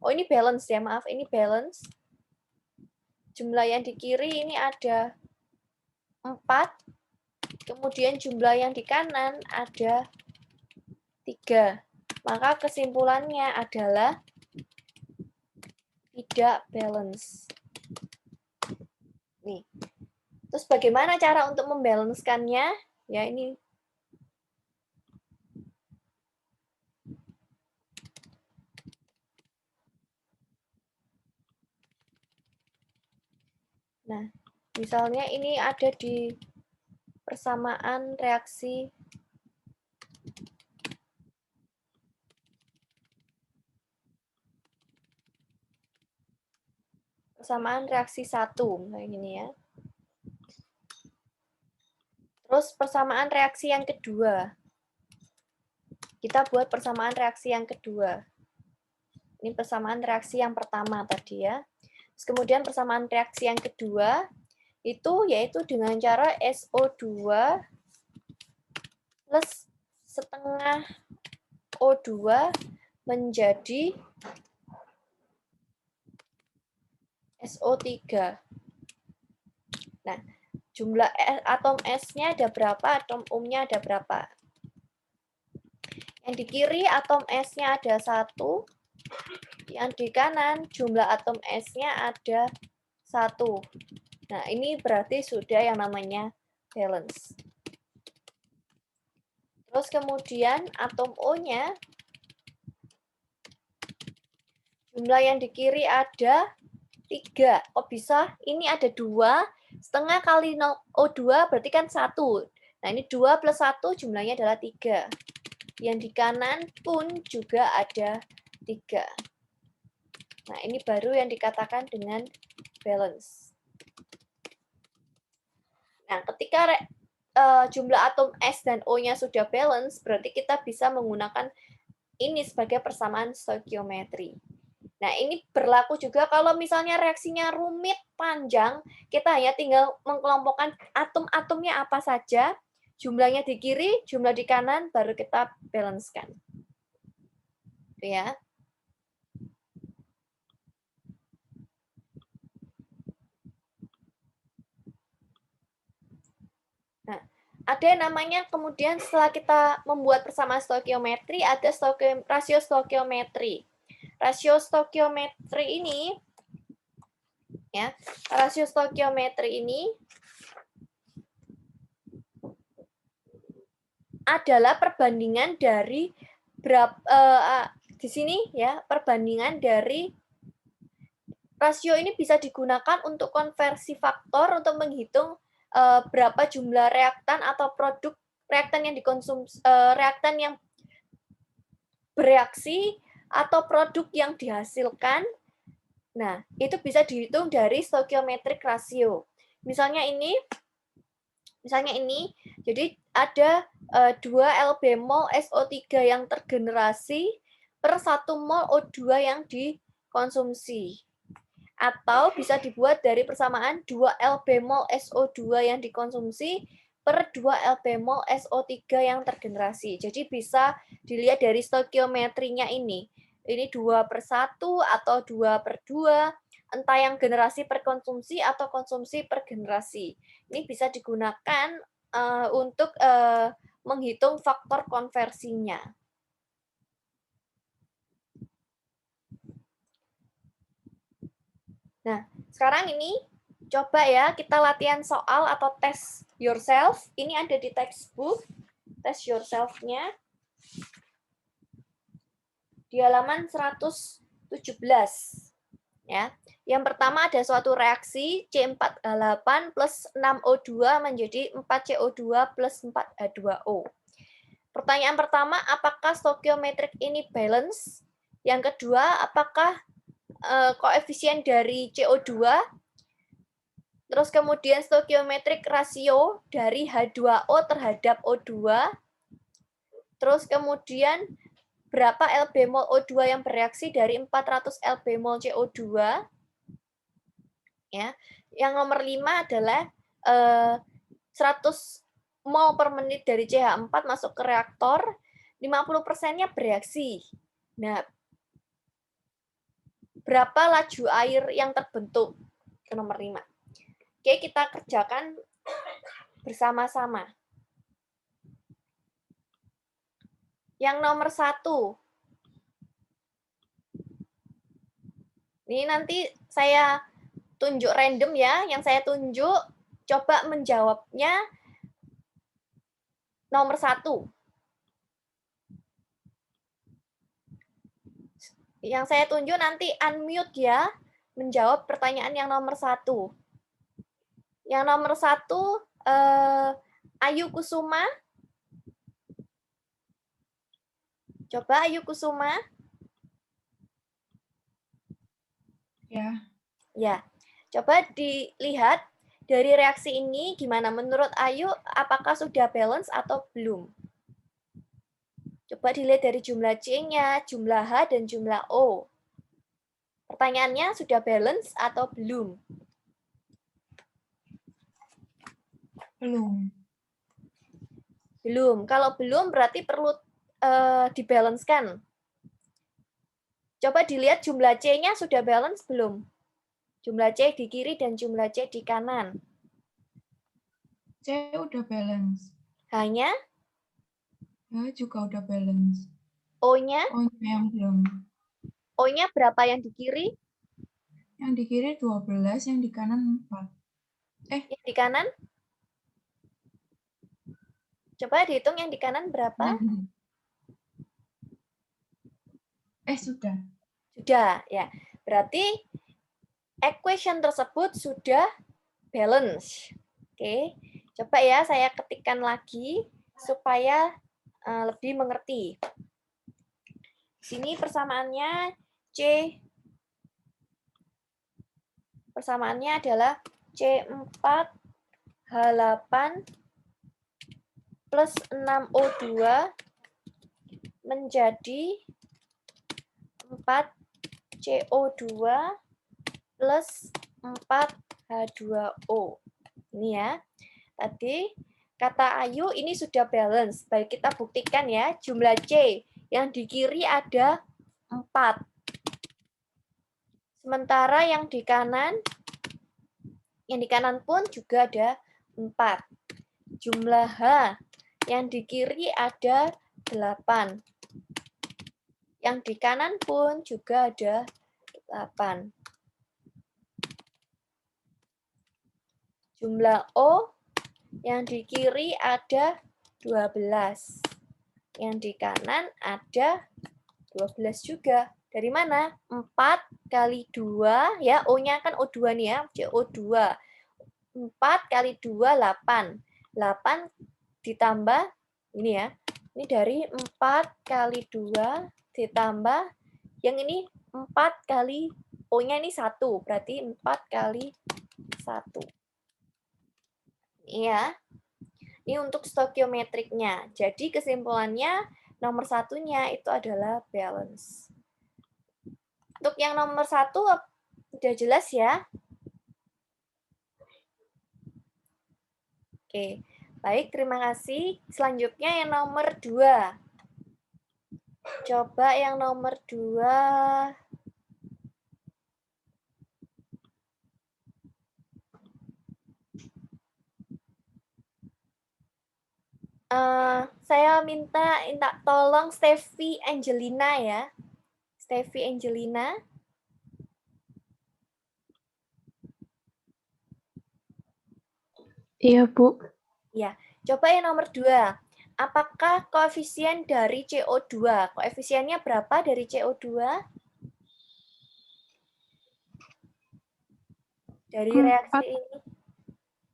oh ini balance ya, maaf, ini balance. Jumlah yang di kiri ini ada 4. Kemudian jumlah yang di kanan ada 3. Maka kesimpulannya adalah tidak balance. Nih. Terus bagaimana cara untuk membalancekannya? Ya, ini. Nah, misalnya ini ada di persamaan reaksi reaksi 1, kayak gini ya. Terus persamaan reaksi yang kedua. Kita buat persamaan reaksi yang kedua. Ini persamaan reaksi yang pertama tadi ya. Terus kemudian persamaan reaksi yang kedua itu yaitu dengan cara SO2 plus setengah O2 menjadi SO3. Nah, jumlah atom S-nya ada berapa, atom umnya ada berapa. Yang di kiri atom S-nya ada 1, yang di kanan jumlah atom S-nya ada 1. Nah, ini berarti sudah yang namanya balance. Terus kemudian atom O-nya, jumlah yang di kiri ada 3. Oh bisa? Ini ada 2, setengah kali O2 berarti kan 1. Nah, ini 2 plus 1 jumlahnya adalah 3. Yang di kanan pun juga ada 3. Nah, ini baru yang dikatakan dengan balance. Nah, ketika jumlah atom S dan O-nya sudah balance, berarti kita bisa menggunakan ini sebagai persamaan stoikiometri. Nah, ini berlaku juga kalau misalnya reaksinya rumit, panjang, kita hanya tinggal mengkelompokkan atom-atomnya apa saja, jumlahnya di kiri, jumlah di kanan, baru kita balancekan. Itu ya. Nah, ada yang namanya kemudian setelah kita membuat persamaan stoikiometri, ada rasio stoikiometri. Rasio stoikiometri ini, ya, rasio stoikiometri ini adalah perbandingan dari di sini ya, perbandingan dari rasio ini bisa digunakan untuk konversi faktor untuk menghitung berapa jumlah reaktan atau produk reaktan yang dikonsumsi, reaktan yang bereaksi atau produk yang dihasilkan. Nah, itu bisa dihitung dari stoichiometric ratio. Misalnya ini, jadi ada 2 lb mol SO3 yang tergenerasi per 1 mol O2 yang dikonsumsi. Atau bisa dibuat dari persamaan 2 lb mol SO2 yang dikonsumsi per 2 lb mol SO3 yang tergenerasi. Jadi bisa dilihat dari stoikiometrinya ini. Ini 2/1 atau 2/2, entah yang generasi per konsumsi atau konsumsi per generasi. Ini bisa digunakan untuk menghitung faktor konversinya. Nah, sekarang ini coba ya kita latihan soal atau tes yourself. Ini ada di textbook, tes yourself-nya. Di halaman 117. Ya. Yang pertama ada suatu reaksi C4H8 plus 6O2 menjadi 4CO2 plus 4H2O. Pertanyaan pertama, apakah stoikiometrik ini balance? Yang kedua, apakah koefisien dari CO2? Terus kemudian stoikiometrik rasio dari H2O terhadap O2. Terus kemudian berapa lb mol O2 yang bereaksi dari 400 lb mol CO2. Ya. Yang nomor 5 adalah 100 mol per menit dari CH4 masuk ke reaktor, 50%-nya bereaksi. Nah, berapa laju air yang terbentuk? Ke nomor 5. Oke, kita kerjakan bersama-sama. Yang nomor 1. Ini nanti saya tunjuk random ya. Yang saya tunjuk coba menjawabnya nomor 1. Yang saya tunjuk nanti unmute ya, menjawab pertanyaan yang nomor 1. Yang nomor 1, Ayu Kusuma. Coba Ayu Kusuma. Ya. Ya, coba dilihat dari reaksi ini gimana menurut Ayu, apakah sudah balance atau belum? Coba dilihat dari jumlah C-nya, jumlah H, dan jumlah O. Pertanyaannya sudah balance atau belum? Belum. Belum. Kalau belum berarti perlu dibalancekan. Coba dilihat jumlah C-nya sudah balance belum? Jumlah C di kiri dan jumlah C di kanan. C udah balance. Hanya H juga udah balance. O-nya? O-nya yang belum. O-nya berapa yang di kiri? Yang di kiri 12, yang di kanan 4. Yang di kanan? Coba dihitung yang di kanan berapa? Sudah. Sudah, ya. Berarti equation tersebut sudah balance. Oke. Coba ya saya ketikkan lagi supaya lebih mengerti. Sini persamaannya persamaannya adalah C4 H8 plus 6O2 menjadi 4 CO2 plus 4H2O. Ini ya. Tadi kata Ayu ini sudah balance. Baik, kita buktikan ya. Jumlah C yang di kiri ada 4. Sementara yang di kanan pun juga ada 4. Jumlah H yang di kiri ada 8. Yang di kanan pun juga ada 8. Jumlah O yang di kiri ada 12. Yang di kanan ada 12 juga. Dari mana? 4 kali 2, ya, O-nya kan O2 nih ya, CO2. 4 kali 2, 8. 8 ditambah, ini ya, ini dari 4 kali 2 ditambah, yang ini 4 kali, O-nya ini 1, berarti 4 kali 1. Iya. Ini untuk stokiometriknya. Jadi kesimpulannya nomor 1-nya itu adalah balance. Untuk yang nomor 1 udah jelas ya? Oke. Baik, terima kasih. Selanjutnya yang nomor 2. Coba yang nomor 2. Saya minta tolong Steffi Angelina ya. Steffi Angelina. Iya, Bu. Ya, coba yang nomor 2. Apakah koefisien dari CO2? Koefisiennya berapa dari CO2? Dari reaksi ini?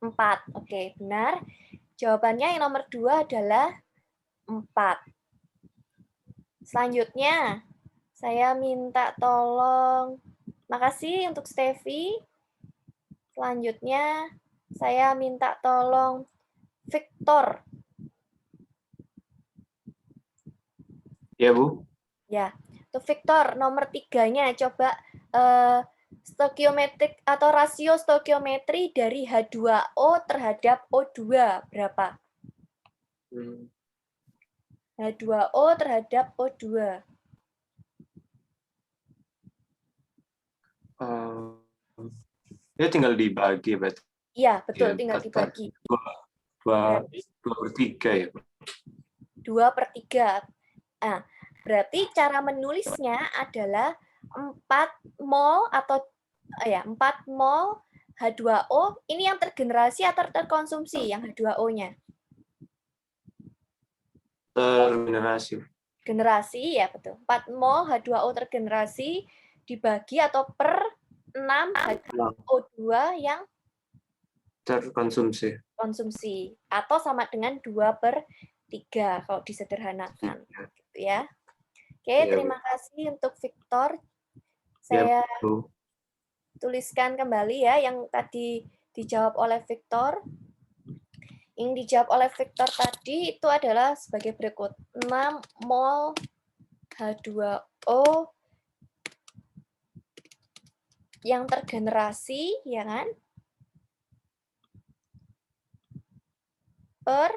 4. Oke, benar. Jawabannya yang nomor 2 adalah 4. Selanjutnya, saya minta tolong, makasih untuk Steffi. Selanjutnya, saya minta tolong Victor. Ya, Bu. Ya, untuk Victor, nomor 3-nya coba stokiometrik atau rasio stokiometri dari H2O terhadap O2 berapa? H2O terhadap O2. Ya tinggal dibagi berarti. Iya, betul, Ya, tinggal dibagi. 2/3 ya. 2/3. Nah, berarti cara menulisnya adalah 4 mol atau 4 mol H2O ini yang tergenerasi atau terkonsumsi yang H2O-nya? Tergenerasi. Generasi ya betul. 4 mol H2O tergenerasi dibagi atau per 6 H2O2 yang Terkonsumsi. konsumsi atau sama dengan 2/3 kalau disederhanakan gitu ya. Oke, Iya, Bu. terima kasih untuk Victor. Ya, Saya Bu. tuliskan kembali ya yang tadi dijawab oleh Victor. Yang dijawab oleh Victor tadi itu adalah sebagai berikut. 6 mol H2O yang tergenerasi, ya kan? Per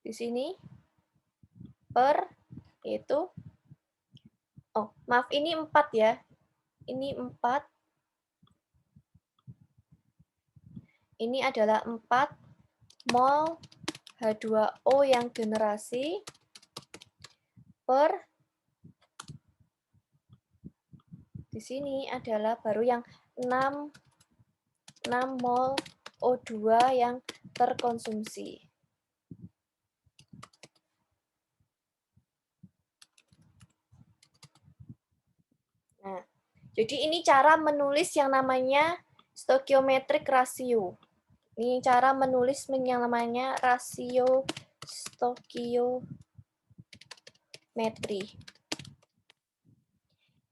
di sini per itu maaf ini 4 ya. Ini 4. Ini adalah 4 mol H2O yang generasi per di sini adalah baru yang 6 mol O2 yang terkonsumsi. Nah, jadi ini cara menulis yang namanya stoichiometric ratio. Ini cara menulis yang namanya rasio stoichiometri.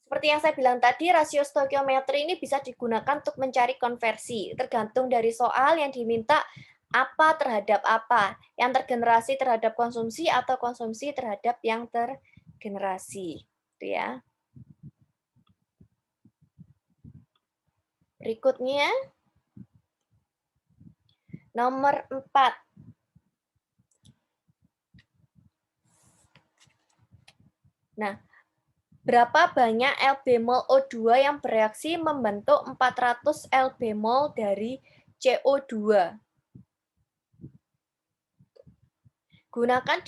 Seperti yang saya bilang tadi, rasio stoichiometri ini bisa digunakan untuk mencari konversi. Tergantung dari soal yang diminta apa terhadap apa. Yang tergenerasi terhadap konsumsi atau konsumsi terhadap yang tergenerasi. Itu ya. Berikutnya, nomor 4. Nah, berapa banyak Lb-mol O2 yang bereaksi membentuk 400 Lb-mol dari CO2? Gunakan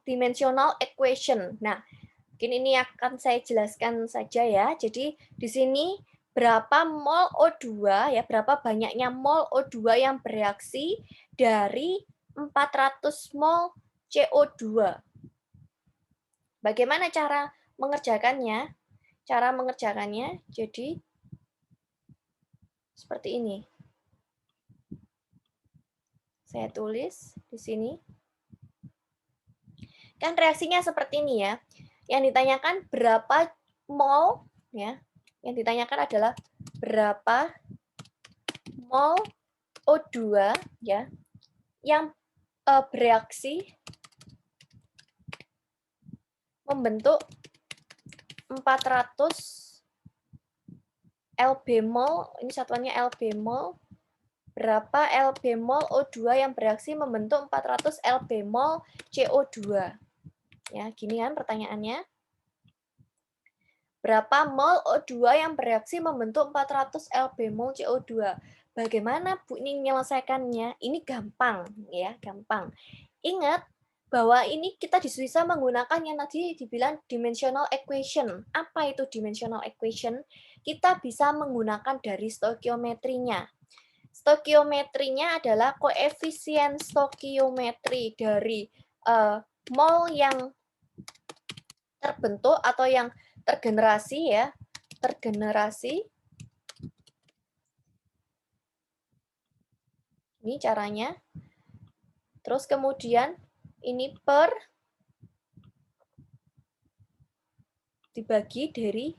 dimensional equation. Nah, mungkin ini akan saya jelaskan saja ya. Jadi, di sini berapa mol O2 ya, berapa banyaknya mol O2 yang bereaksi dari 400 mol CO2. Bagaimana cara mengerjakannya? Cara mengerjakannya jadi seperti ini. Saya tulis di sini. Kan reaksinya seperti ini ya. Yang ditanyakan berapa mol ya. Yang ditanyakan adalah berapa mol O2 ya yang bereaksi membentuk 400 Lb-mol, ini satuannya Lb-mol. Berapa Lb-mol O2 yang bereaksi membentuk 400 Lb-mol CO2? Ya, gini kan pertanyaannya. Berapa mol O2 yang bereaksi membentuk 400 Lb-mol CO2? Bagaimana Bu ini menyelesaikannya? Ini gampang ya, gampang. Ingat bahwa ini kita bisa menggunakan yang tadi dibilang dimensional equation. Apa itu dimensional equation? Kita bisa menggunakan dari stoikiometrinya. Stoikiometrinya adalah koefisien stoikiometri dari mol yang terbentuk atau yang tergenerasi ya, tergenerasi. Ini caranya. Terus kemudian ini per dibagi dari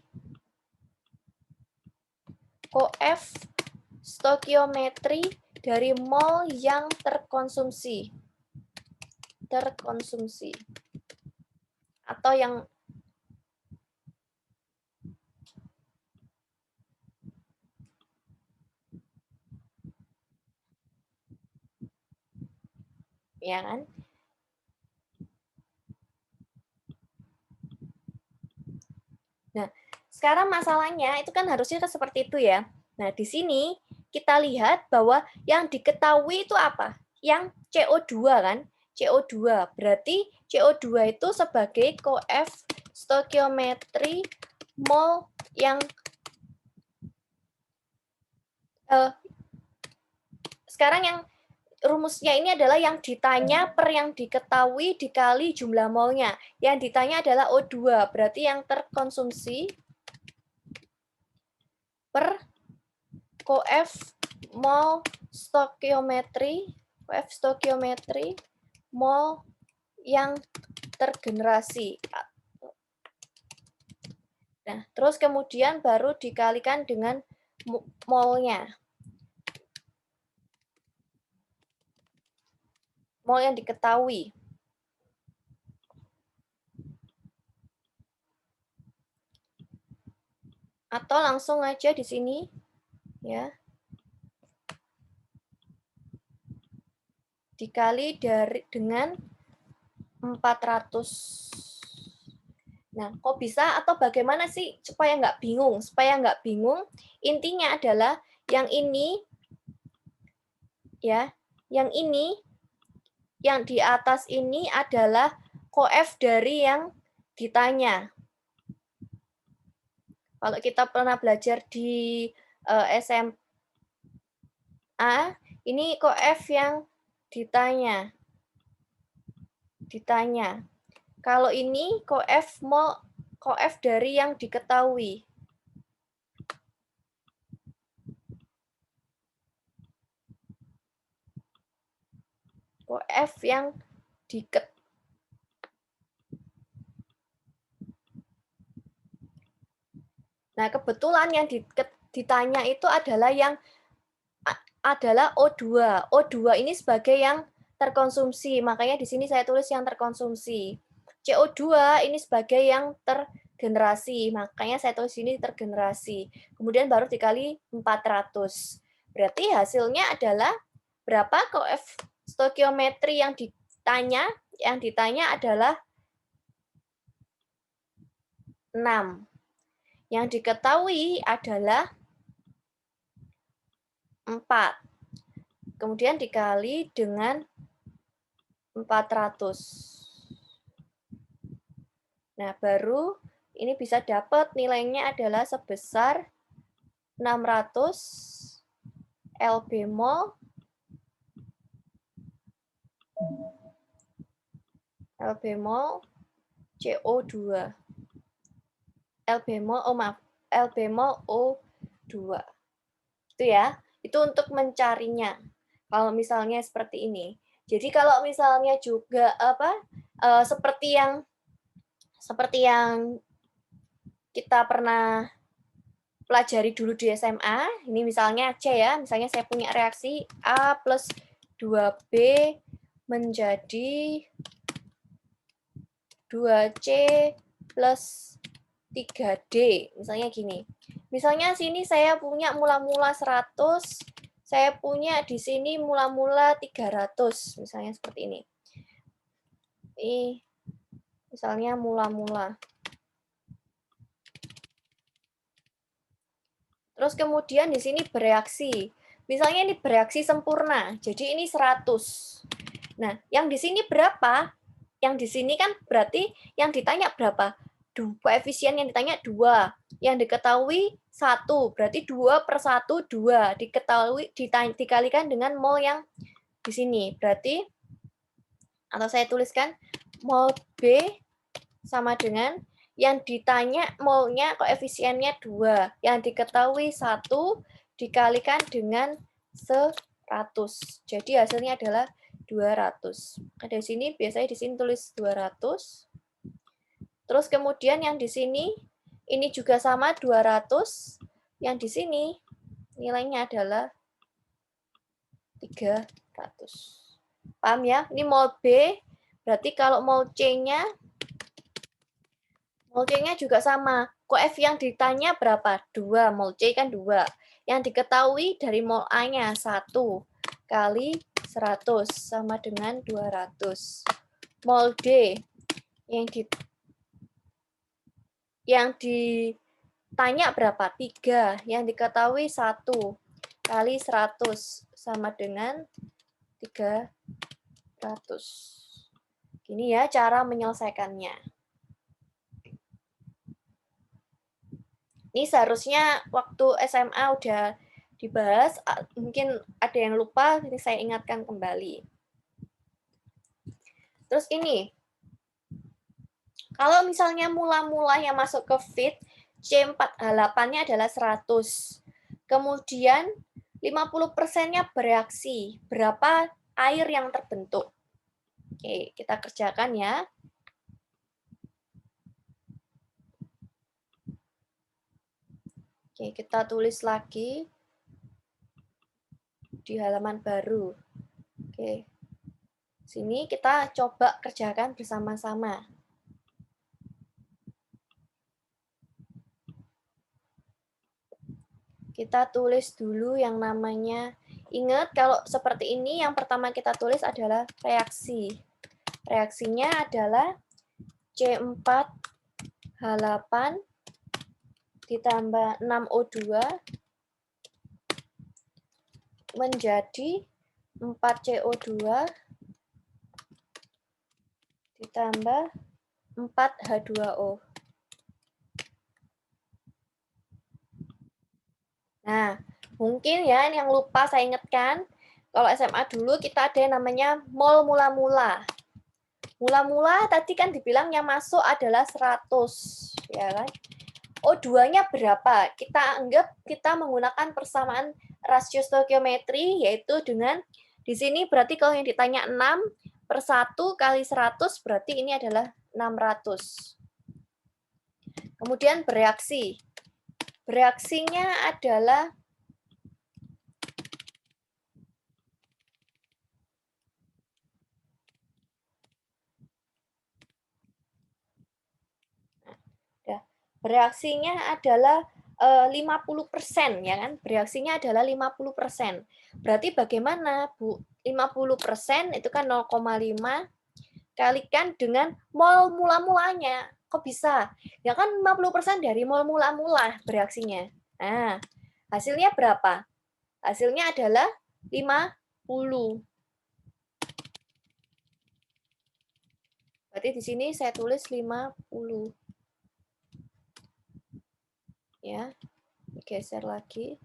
koef stoikiometri dari mol yang terkonsumsi. Terkonsumsi. Atau yang ya kan? Nah, sekarang masalahnya itu kan harusnya seperti itu ya. Nah, di sini kita lihat bahwa yang diketahui itu apa? Yang CO2 kan? CO2. Berarti CO2 itu sebagai koef stoikiometri mol yang Sekarang yang rumusnya ini adalah yang ditanya per yang diketahui dikali jumlah molnya. Yang ditanya adalah O2, berarti yang terkonsumsi per koef mol stokiometri, mol yang tergenerasi. Nah, terus kemudian baru dikalikan dengan molnya. Mol yang diketahui. Atau langsung aja di sini, ya. Dikali dengan 400. Nah, kok bisa atau bagaimana sih supaya nggak bingung? Supaya nggak bingung, intinya adalah yang ini, ya, yang di atas ini adalah koef dari yang ditanya. Kalau kita pernah belajar di SMA, ini koef yang ditanya. Kalau ini koef dari yang diketahui. Koef yang Nah, kebetulan yang ditanya itu adalah O2. O2 ini sebagai yang terkonsumsi, makanya di sini saya tulis yang terkonsumsi. CO2 ini sebagai yang tergenerasi, makanya saya tulis sini tergenerasi. Kemudian baru dikali 400. Berarti hasilnya adalah berapa koef stokiometri yang ditanya? Yang ditanya adalah 6. Yang diketahui adalah 4. Kemudian dikali dengan 400. Nah, baru ini bisa dapat nilainya adalah sebesar 600 lb mol CO2. lb mol O2. Itu ya. Itu untuk mencarinya. Kalau misalnya seperti ini. Jadi kalau misalnya juga seperti yang kita pernah pelajari dulu di SMA, ini misalnya C ya, misalnya saya punya reaksi A plus 2B menjadi 2C plus 3D, misalnya gini. Misalnya sini saya punya mula-mula 100, saya punya di sini mula-mula 300, misalnya seperti ini. Ini misalnya mula-mula. Terus kemudian di sini bereaksi. Misalnya ini bereaksi sempurna, jadi ini 100. Nah, yang di sini berapa? Yang di sini kan berarti yang ditanya berapa? Koefisien yang ditanya 2. Yang diketahui 1. Berarti 2 per 1, 2. Dikalikan dengan mol yang di sini. Berarti, atau saya tuliskan, mol B sama dengan yang ditanya molnya koefisiennya 2. Yang diketahui 1 dikalikan dengan 100. Jadi hasilnya adalah 200. Ada di sini, biasanya di sini tulis 200. Terus kemudian yang di sini, ini juga sama 200. Yang di sini, nilainya adalah 300. Paham ya? Ini mol B, berarti kalau mol C-nya juga sama. Koef yang ditanya berapa? 2. Mol C kan 2. Yang diketahui dari mol A-nya 1 kali 100 sama dengan 200. Mol D yang ditanya berapa? 3. Yang diketahui 1 kali 100 sama dengan 300. Gini ya cara menyelesaikannya. Ini seharusnya waktu SMA udah dibahas. Mungkin ada yang lupa, ini saya ingatkan kembali. Terus ini, kalau misalnya mula-mula yang masuk ke feed, C4H8-nya adalah 100. Kemudian 50%-nya bereaksi. Berapa air yang terbentuk? Oke, kita kerjakan ya. Oke, kita tulis lagi di halaman baru. Oke. Sini kita coba kerjakan bersama-sama. Kita tulis dulu yang namanya, ingat kalau seperti ini yang pertama kita tulis adalah reaksi. Reaksinya adalah C4H8 ditambah 6O2 menjadi 4CO2 ditambah 4H2O. Nah, mungkin ya yang lupa saya ingatkan, kalau SMA dulu kita ada yang namanya mol mula-mula. Mula-mula tadi kan dibilang yang masuk adalah 100, ya kan? O2-nya berapa? Kita anggap kita menggunakan persamaan rasio stoikiometri, yaitu dengan, di sini berarti kalau yang ditanya 6/1 kali 100, berarti ini adalah 600. Kemudian bereaksi. Bereaksinya adalah bereaksinya adalah 50%, ya kan? Bereaksinya adalah 50%. Berarti bagaimana, Bu? 50% itu kan 0,5 kalikan dengan mol mula-mulanya. Kok bisa? Ya kan 50% dari mol mula-mula bereaksinya. Nah, hasilnya berapa? Hasilnya adalah 50. Berarti di sini saya tulis 50. Ya, geser lagi.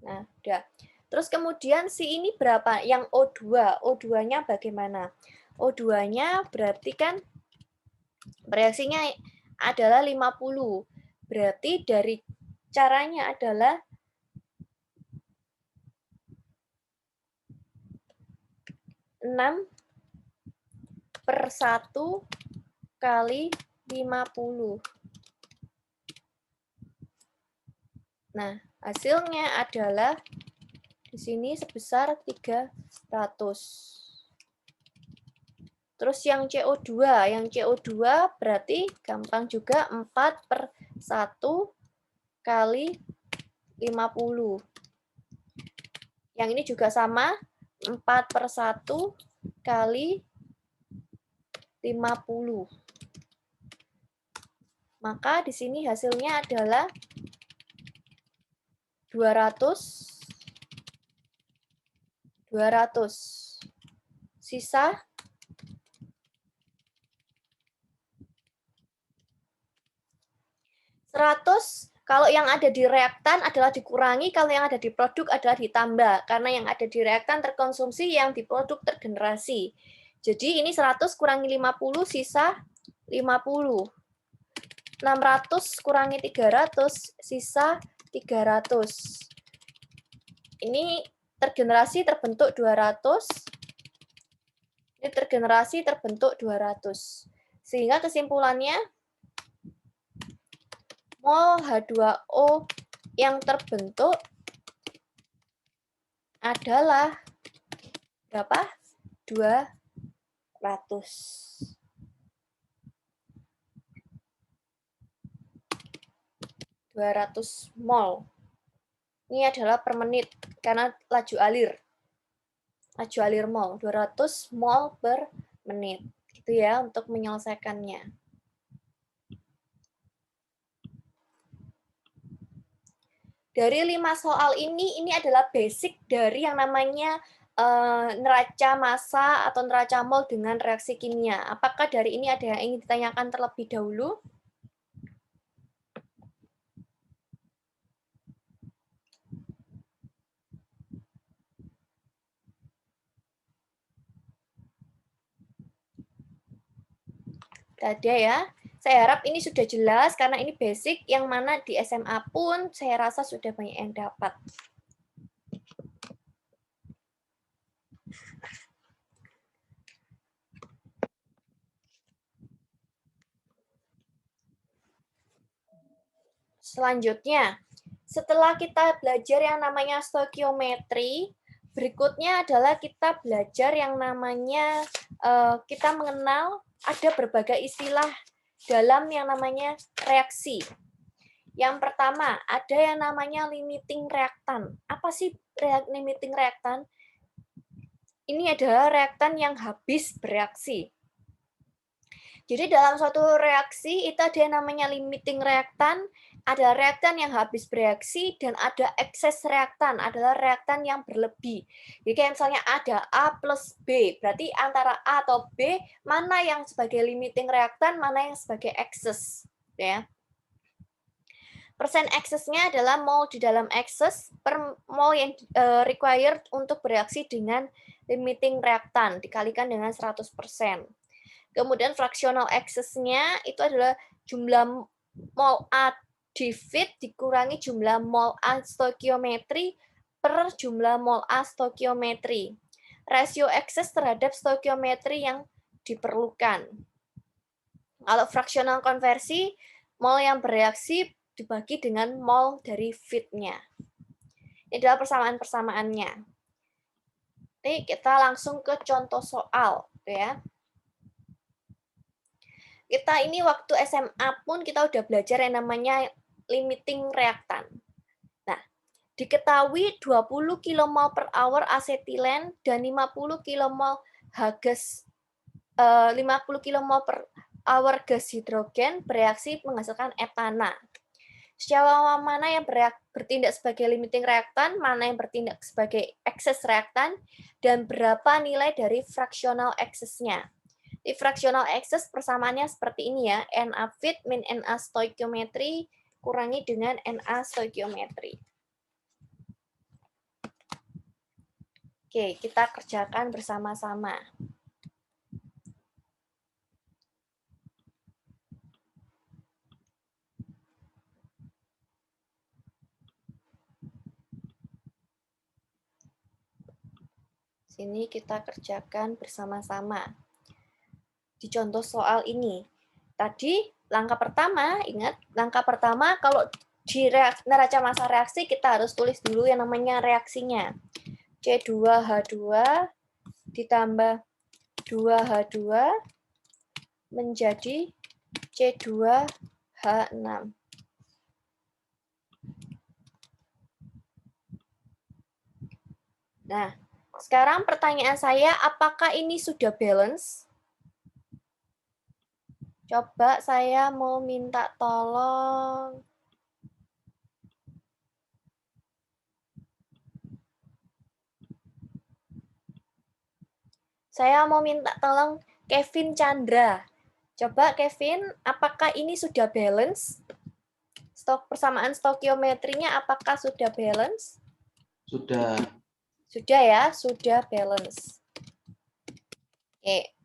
Nah, udah. Terus kemudian si ini berapa? Yang O2. O2-nya bagaimana? O2-nya berarti kan bereaksinya adalah 50. Berarti dari caranya adalah 6/1 kali 50. Nah, hasilnya adalah di sini sebesar 300. Terus yang CO2 berarti gampang juga 4/1 kali 50. Yang ini juga sama, 4/1 kali 50. Maka di sini hasilnya adalah 200. Sisa 100. Kalau yang ada di reaktan adalah dikurangi, kalau yang ada di produk adalah ditambah. Karena yang ada di reaktan terkonsumsi, yang di produk tergenerasi. Jadi ini 100 kurangi 50, sisa 50. 600 kurangi 300, sisa 300. Ini tergenerasi terbentuk 200. Ini tergenerasi terbentuk 200. Sehingga kesimpulannya, mol H2O yang terbentuk adalah berapa? 200. 200 mol. Ini adalah per menit karena laju alir. Laju alir mol, 200 mol per menit. Gitu ya untuk menyelesaikannya. Dari 5 soal ini adalah basic dari yang namanya neraca massa atau neraca mol dengan reaksi kimia. Apakah dari ini ada yang ingin ditanyakan terlebih dahulu? Ada ya. Saya harap ini sudah jelas karena ini basic yang mana di SMA pun saya rasa sudah banyak yang dapat. Selanjutnya, setelah kita belajar yang namanya stoikiometri, berikutnya adalah kita belajar yang namanya kita mengenal ada berbagai istilah dalam yang namanya reaksi. Yang pertama, ada yang namanya limiting reaktan. Apa sih limiting reaktan? Ini adalah reaktan yang habis bereaksi. Jadi dalam suatu reaksi itu ada yang namanya limiting reaktan, ada reaktan yang habis bereaksi, dan ada ekses reaktan, adalah reaktan yang berlebih. Jadi kayak misalnya ada A plus B, berarti antara A atau B, mana yang sebagai limiting reaktan, mana yang sebagai ekses. Ya. Persen eksesnya adalah mol di dalam ekses per mol yang required untuk bereaksi dengan limiting reaktan, dikalikan dengan 100%. Kemudian fraksional eksesnya itu adalah jumlah mol A di feed dikurangi jumlah mol A stoikiometri per jumlah mol A stoikiometri. Rasio ekses terhadap stoikiometri yang diperlukan. Kalau fraksional konversi, mol yang bereaksi dibagi dengan mol dari feed-nya. Ini adalah persamaan-persamaannya. Ini kita langsung ke contoh soal, ya. Kita ini waktu SMA pun kita udah belajar yang namanya limiting reaktan. Nah, diketahui 20 kmol per hour asetilen dan 50 kmol gas 50 kmol per hour gas hidrogen bereaksi menghasilkan etana. Sejauh mana yang bertindak sebagai limiting reaktan, mana yang bertindak sebagai ekses reaktan, dan berapa nilai dari fraksional eksesnya. Di fraksional ekses persamaannya seperti ini ya, Na feed min Na stoikiometri kurangi dengan Na stoikiometri. Oke, kita kerjakan bersama-sama. Sini kita kerjakan bersama-sama. Di contoh soal ini. Tadi langkah pertama, ingat, langkah pertama kalau di neraca massa reaksi kita harus tulis dulu yang namanya reaksinya. C2H2 ditambah 2H2 menjadi C2H6. Nah, sekarang pertanyaan saya, apakah ini sudah balance? Coba saya mau minta tolong. Saya mau minta tolong Kevin Chandra. Coba Kevin, apakah ini sudah balance? Persamaan stoikiometrinya apakah sudah balance? Sudah. Sudah ya, sudah balance. Oke.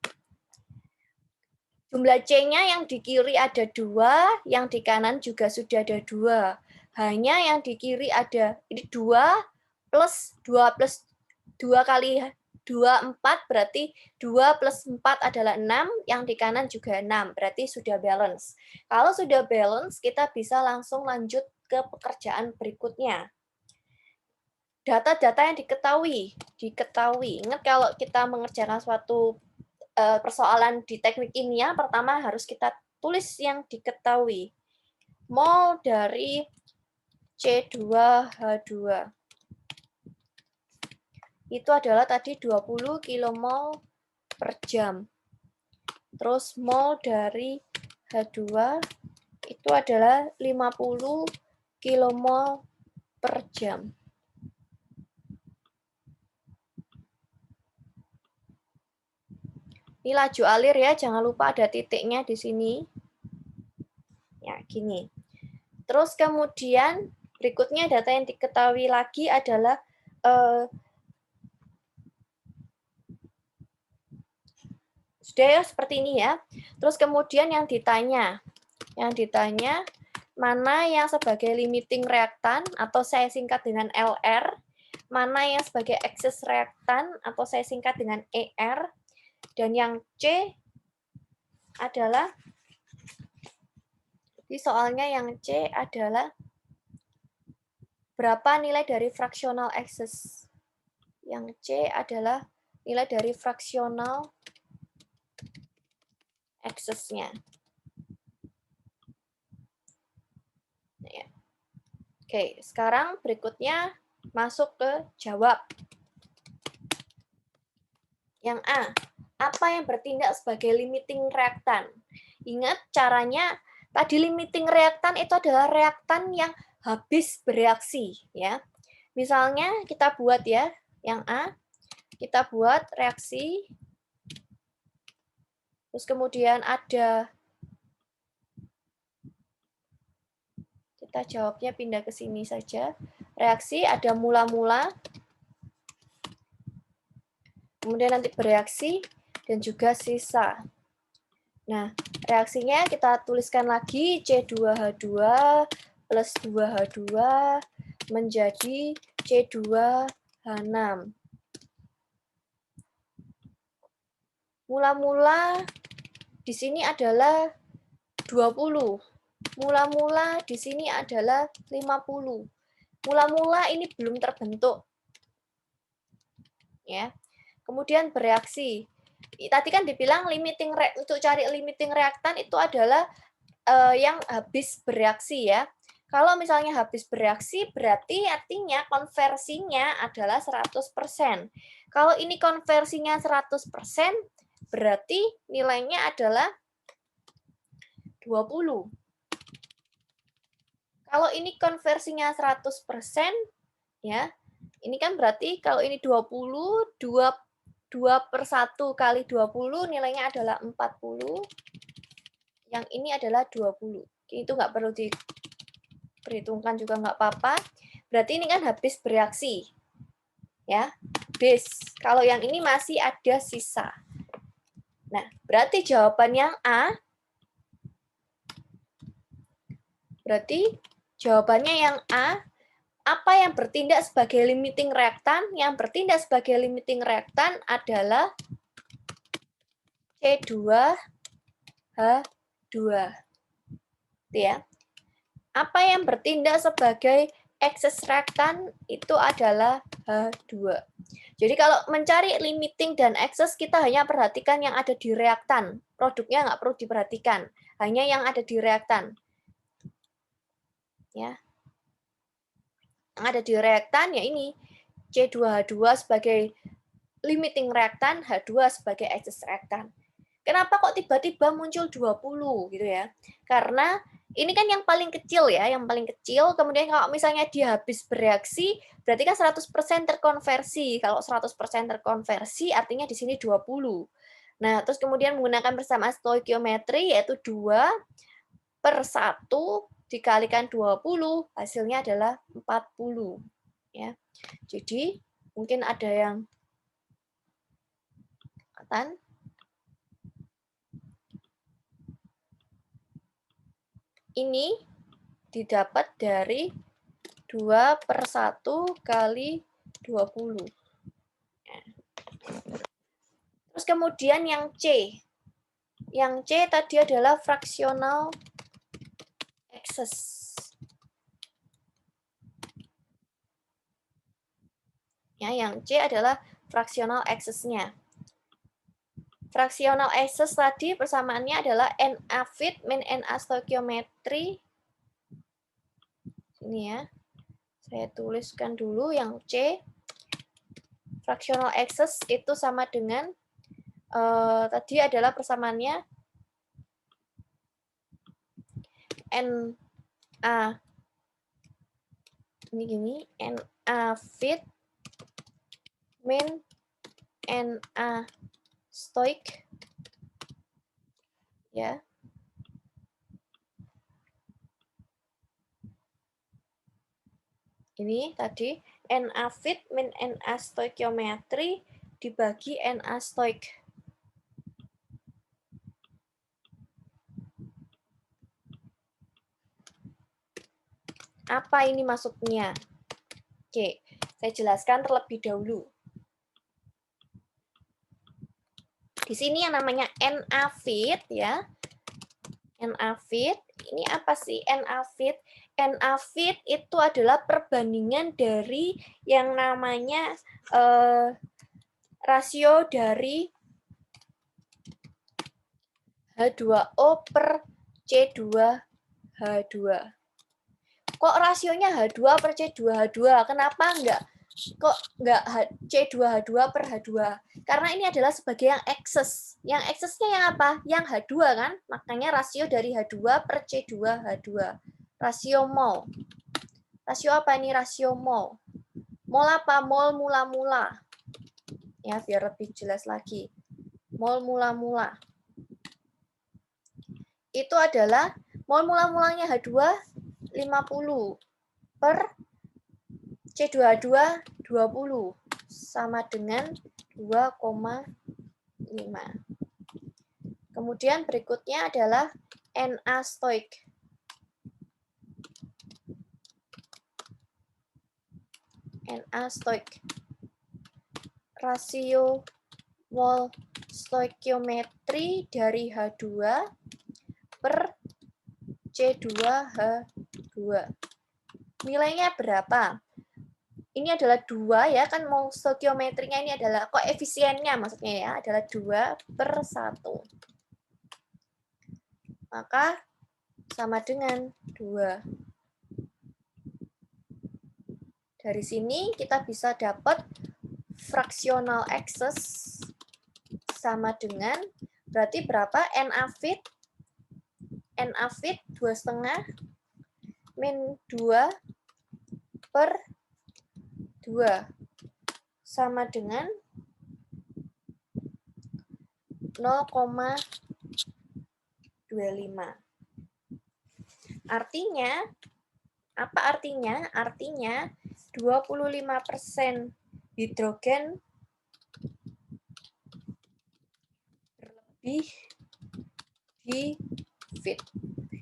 Jumlah C-nya yang di kiri ada 2, yang di kanan juga sudah ada 2. Hanya yang di kiri ada ini 2 plus 2 kali 2, 4, berarti 2 plus 4 adalah 6, yang di kanan juga 6, berarti sudah balance. Kalau sudah balance, kita bisa langsung lanjut ke pekerjaan berikutnya. Data-data yang diketahui. Ingat kalau kita mengerjakan suatu persoalan di teknik kimia, pertama harus kita tulis yang diketahui. Mol dari C2H2. Itu adalah tadi 20 kmol per jam. Terus mol dari H2 itu adalah 50 kmol per jam. Ini laju alir ya, jangan lupa ada titiknya di sini. Ya, gini. Terus kemudian berikutnya data yang diketahui lagi adalah sudah ya seperti ini ya. Terus kemudian yang ditanya mana yang sebagai limiting reaktan atau saya singkat dengan LR, mana yang sebagai excess reaktan atau saya singkat dengan ER, dan yang C adalah di soalnya yang C adalah berapa nilai dari fractional excess. Yang C adalah nilai dari fractional excess-nya. Oke, sekarang berikutnya masuk ke jawab. Yang A, apa yang bertindak sebagai limiting reaktan? Ingat caranya, tadi limiting reaktan itu adalah reaktan yang habis bereaksi. Ya. Misalnya kita buat ya, yang A, kita buat reaksi, terus kemudian ada, kita jawabnya pindah ke sini saja, reaksi ada mula-mula, kemudian nanti bereaksi, dan juga sisa. Nah, reaksinya kita tuliskan lagi C2H2 plus 2H2 menjadi C2H6. Mula-mula di sini adalah 20. Mula-mula di sini adalah 50. Mula-mula ini belum terbentuk. Ya. Kemudian bereaksi. Tadi kan dibilang untuk cari limiting reaktan itu adalah yang habis bereaksi ya. Kalau misalnya habis bereaksi berarti artinya konversinya adalah 100%. Kalau ini konversinya 100%, berarti nilainya adalah 20. Kalau ini konversinya 100%, ya, ini kan berarti kalau ini 20, 2/1 kali 20 nilainya adalah 40. Yang ini adalah 20. Itu nggak perlu diperhitungkan juga nggak apa-apa. Berarti ini kan habis bereaksi. Ya, habis. Kalau yang ini masih ada sisa. Nah, berarti jawaban yang A. Berarti jawabannya yang A. Apa yang bertindak sebagai limiting reaktan? Yang bertindak sebagai limiting reaktan adalah C2H2. Ya. Apa yang bertindak sebagai excess reaktan itu adalah H2. Jadi kalau mencari limiting dan excess kita hanya perhatikan yang ada di reaktan. Produknya nggak perlu diperhatikan. Hanya yang ada di reaktan. Ya. Yang ada di reaktan ya ini C2H2 sebagai limiting reaktan, H2 sebagai excess reaktan. Kenapa kok tiba-tiba muncul 20 gitu ya? Karena ini kan yang paling kecil ya, yang paling kecil. Kemudian kalau misalnya dia habis bereaksi, berarti kan 100% terkonversi. Kalau 100% terkonversi artinya di sini 20. Nah, terus kemudian menggunakan persamaan stoikiometri yaitu 2/1 dikalikan 20, hasilnya adalah 40. Ya. Jadi, mungkin ada yang katakan ini didapat dari 2/1 kali 20. Terus kemudian yang C. Yang C tadi adalah fractional excess. Ya, yang C adalah fractional excess-nya. Fractional excess tadi persamaannya adalah NA fit min NA stoikiometri. Ini ya. Saya tuliskan dulu yang C. Fractional excess itu sama dengan tadi adalah persamaannya NA ini gini, NA fit min NA stoik ya. Ini tadi Na fit min Na stoikiometri dibagi Na stoik. Apa ini maksudnya? Oke, saya jelaskan terlebih dahulu. Di sini yang namanya Na fit ya. Na fit, ini apa sih Na fit? Na fit itu adalah perbandingan dari yang namanya rasio dari H2O per C2H2. Kok rasionya H2 per C2H2? Kenapa kok enggak C2H2 per H2? Karena ini adalah sebagai yang excess. Yang excessnya yang apa? Yang H2 kan? Makanya rasio dari H2 per C2H2. Rasio mol. Rasio apa ini? Rasio mol. Mol apa? Mol mula-mula. Ya, biar lebih jelas lagi. Mol mula-mula. Itu adalah mol mula-mulanya H2 50 per C2H2 20 sama dengan 2,5. Kemudian berikutnya adalah Na stoik. Na stoik. Rasio mol stoikiometri dari H2 per C2H2. Nilainya berapa? Ini adalah 2 ya, kan mol stoikiometrinya ini adalah koefisiennya maksudnya ya, adalah 2/1. Maka sama dengan 2. Dari sini kita bisa dapat fractional excess sama dengan berarti berapa? Na fit 2,5 min 2 per 2 sama dengan 0,25. Artinya, apa artinya? Artinya 25% hidrogen berlebih di fit.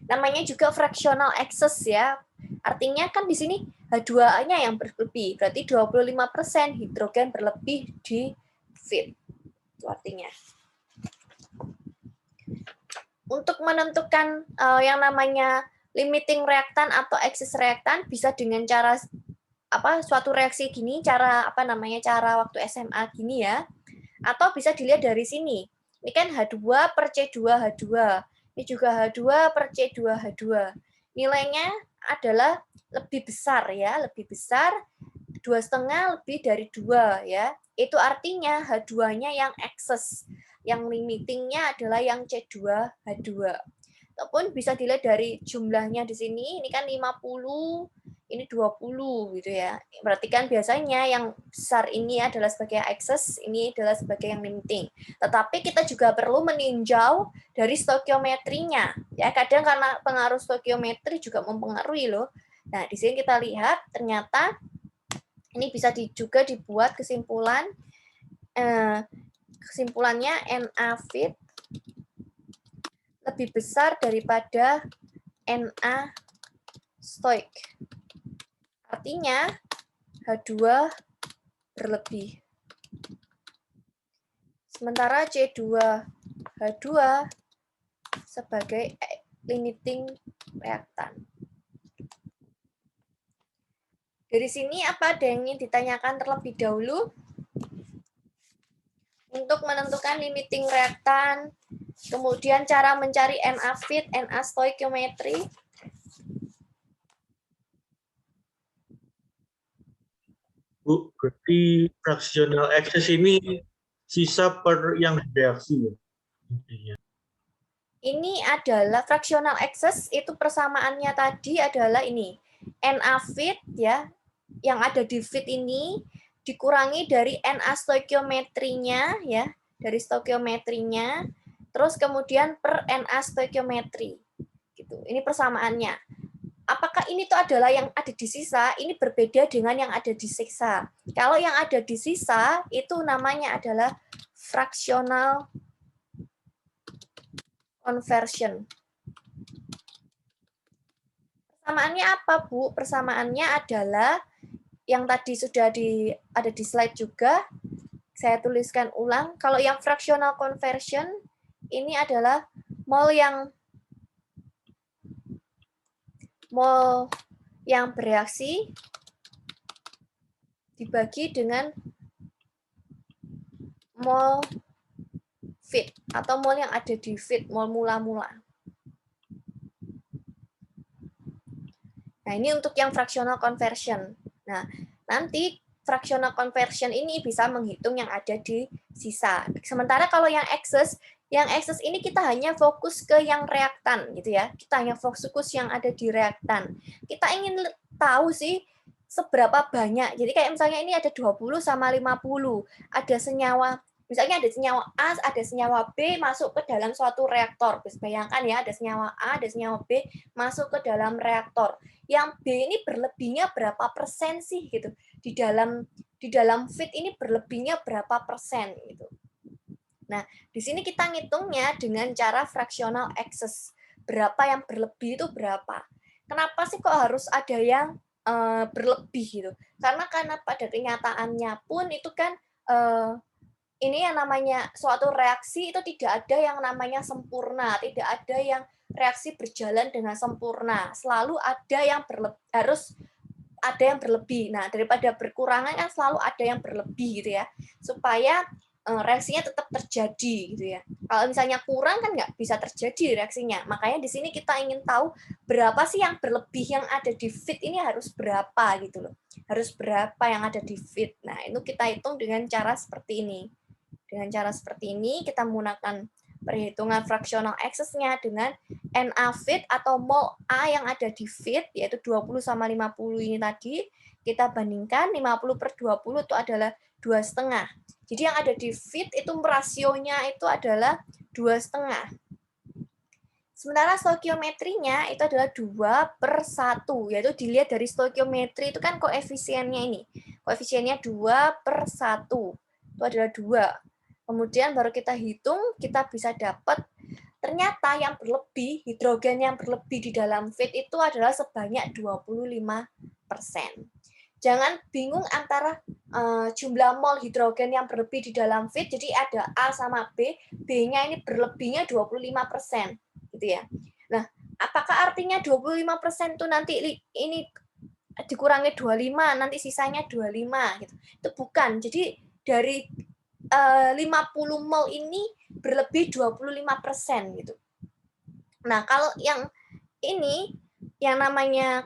Namanya juga fractional excess ya. Artinya kan di sini H2-nya yang berlebih, berarti 25% hidrogen berlebih di fit. Itu artinya. Untuk menentukan yang namanya limiting reaktan atau excess reaktan bisa dengan cara suatu reaksi gini, cara waktu SMA gini ya. Atau bisa dilihat dari sini. Ini kan H2 per C2H2. Ini juga H2 per C2H2. Nilainya adalah lebih besar ya, lebih besar 2,5 lebih dari 2 ya. Itu artinya H2-nya yang excess. Yang limitingnya adalah yang C2H2. Ataupun bisa dilihat dari jumlahnya di sini, ini kan 50, ini 20 gitu ya. Berarti kan biasanya yang besar ini adalah sebagai excess, ini adalah sebagai yang limiting. Tetapi kita juga perlu meninjau dari stoikiometrinya. Ya, kadang karena pengaruh stoikiometri juga mempengaruhi loh. Nah, di sini kita lihat ternyata ini bisa juga dibuat kesimpulan. Kesimpulannya Na fit lebih besar daripada Na stoik. Artinya H2 berlebih. Sementara C2H2 sebagai limiting reaktan. Dari sini apa ada yang ingin ditanyakan terlebih dahulu? Untuk menentukan limiting reaktan, kemudian cara mencari Na fit, Na stoikiometri. Bu, berarti fractional excess ini sisa per yang reaksi ya? Ini adalah fractional excess, itu persamaannya tadi adalah ini. Na fit ya, yang ada di fit ini dikurangi dari Na stoikiometrinya ya, dari stoikiometrinya terus kemudian per Na stoikiometri. Gitu. Ini persamaannya. Apakah ini tuh adalah yang ada di sisa? Ini berbeda dengan yang ada di sisa. Kalau yang ada di sisa itu namanya adalah fractional conversion. Persamaannya apa, Bu? Persamaannya adalah yang tadi sudah ada di slide juga. Saya tuliskan ulang. Kalau yang fractional conversion ini adalah mol yang bereaksi dibagi dengan mol feed atau mol yang ada di feed, mol mula-mula. Nah, ini untuk yang fractional conversion. Nah, nanti fractional conversion ini bisa menghitung yang ada di sisa. Sementara kalau yang excess ini kita hanya fokus ke yang reaktan gitu ya. Kita hanya fokus yang ada di reaktan. Kita ingin tahu sih seberapa banyak. Jadi kayak misalnya ini ada 20 sama 50. Ada senyawa, misalnya ada senyawa A, ada senyawa B masuk ke dalam suatu reaktor. Bayangkan ya, ada senyawa A, ada senyawa B masuk ke dalam reaktor. Yang B ini berlebihnya berapa persen sih gitu. Di dalam feed ini berlebihnya berapa persen gitu. Nah, di sini kita ngitungnya dengan cara fractional excess. Berapa yang berlebih itu berapa? Kenapa sih kok harus ada yang berlebih gitu? Karena pada kenyataannya pun itu kan ini yang namanya suatu reaksi itu tidak ada yang namanya sempurna, tidak ada yang reaksi berjalan dengan sempurna. Selalu ada yang harus ada yang berlebih. Nah, daripada berkurangan kan selalu ada yang berlebih gitu ya. Supaya reaksinya tetap terjadi gitu ya. Kalau misalnya kurang kan nggak bisa terjadi reaksinya. Makanya di sini kita ingin tahu berapa sih yang berlebih yang ada di feed ini harus berapa gitu loh. Harus berapa yang ada di feed. Nah, itu kita hitung dengan cara seperti ini. Dengan cara seperti ini kita menggunakan perhitungan fractional excess-nya dengan Na feed atau mol A yang ada di feed yaitu 20 sama 50 ini tadi kita bandingkan 50/20 itu adalah 2,5. Jadi yang ada di feed itu rasionya itu adalah 2,5. Sementara stoikiometrinya itu adalah 2/1, yaitu dilihat dari stoikiometri itu kan koefisiennya ini. Koefisiennya 2/1, itu adalah 2. Kemudian baru kita hitung, kita bisa dapat ternyata yang berlebih, hidrogen yang berlebih di dalam feed itu adalah sebanyak 25%. Jangan bingung antara jumlah mol hidrogen yang berlebih di dalam feed, jadi ada A sama B, B-nya ini berlebihnya 25%, gitu ya. Nah, apakah artinya 25% itu nanti ini dikurangi 25, nanti sisanya 25 gitu. Itu bukan. Jadi dari 50 mol ini berlebih 25% gitu. Nah, kalau yang ini yang namanya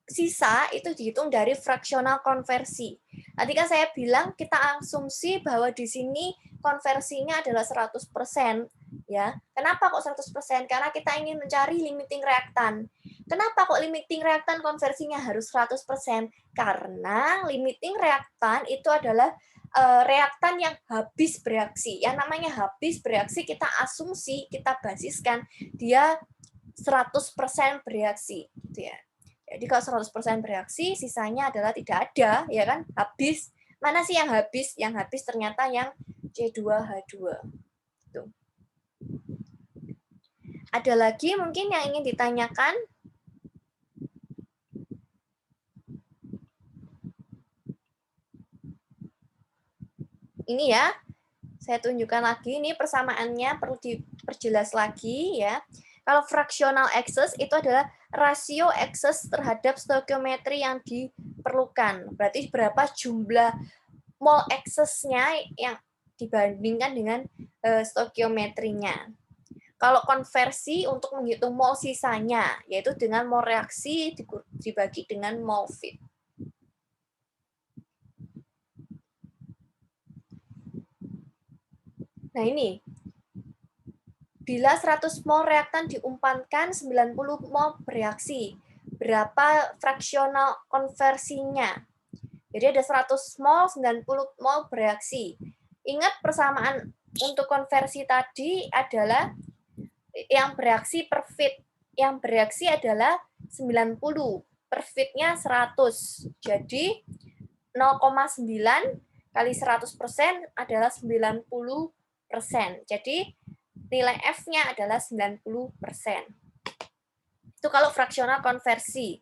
sisa itu dihitung dari fractional konversi. Tadi kan saya bilang kita asumsi bahwa di sini konversinya adalah 100%, ya. Kenapa kok 100%? Karena kita ingin mencari limiting reaktan. Kenapa kok limiting reaktan konversinya harus 100%? Karena limiting reaktan itu adalah reaktan yang habis bereaksi. Yang namanya habis bereaksi kita asumsi, kita basiskan dia 100% bereaksi, gitu ya. Jadi kalau 100% bereaksi, sisanya adalah tidak ada, ya kan? Habis. Mana sih yang habis? Yang habis ternyata yang C2H2. Tuh. Ada lagi mungkin yang ingin ditanyakan? Ini ya, saya tunjukkan lagi. Ini persamaannya perlu diperjelas lagi ya. Kalau fractional excess itu adalah rasio excess terhadap stoikiometri yang diperlukan. Berarti berapa jumlah mol excess-nya yang dibandingkan dengan stoikiometrinya. Kalau konversi untuk menghitung mol sisanya, yaitu dengan mol reaksi dibagi dengan mol feed. Nah ini, bila 100 mol reaktan diumpankan, 90 mol bereaksi. Berapa fraksional konversinya? Jadi ada 100 mol, 90 mol bereaksi. Ingat persamaan untuk konversi tadi adalah yang bereaksi per fit. Yang bereaksi adalah 90, per fitnya 100. Jadi 0,9 kali 100% adalah 90%. Jadi nilai F-nya adalah 90%. Itu kalau fraksional konversi.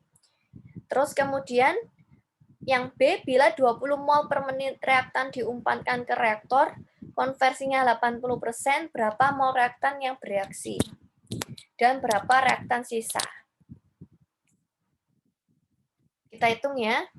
Terus kemudian yang B, bila 20 mol per menit reaktan diumpankan ke reaktor, konversinya 80%, berapa mol reaktan yang bereaksi? Dan berapa reaktan sisa? Kita hitung ya.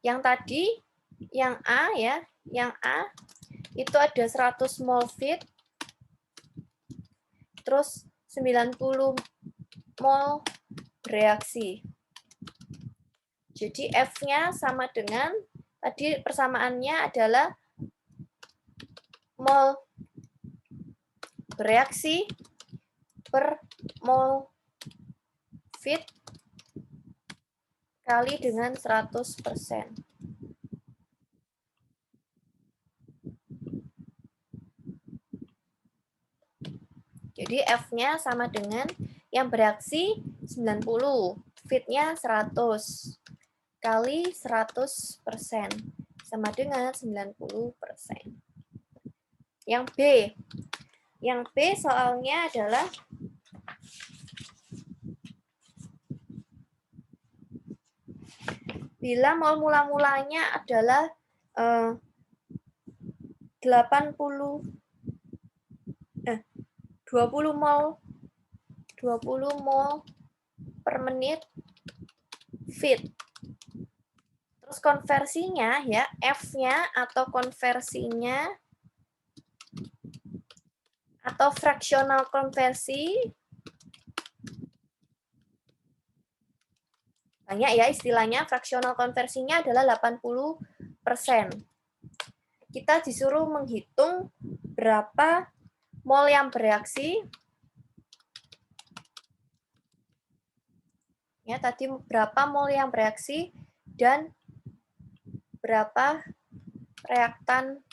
Yang tadi, yang A ya, yang A itu ada 100 mol feed, terus 90 mol bereaksi. Jadi F-nya sama dengan, tadi persamaannya adalah mol bereaksi per mol feed kali dengan 100%. Jadi F-nya sama dengan yang bereaksi 90, feed-nya 100 kali 100% sama dengan 90%. Yang B soalnya adalah bila mol mula-mulanya adalah 20 mol per menit feed. Terus konversinya ya, F-nya atau konversinya atau fraksional konversi, banyak ya istilahnya, fraksional konversinya adalah 80%. Kita disuruh menghitung berapa mol yang bereaksi. Ya, tadi berapa mol yang bereaksi dan berapa reaktan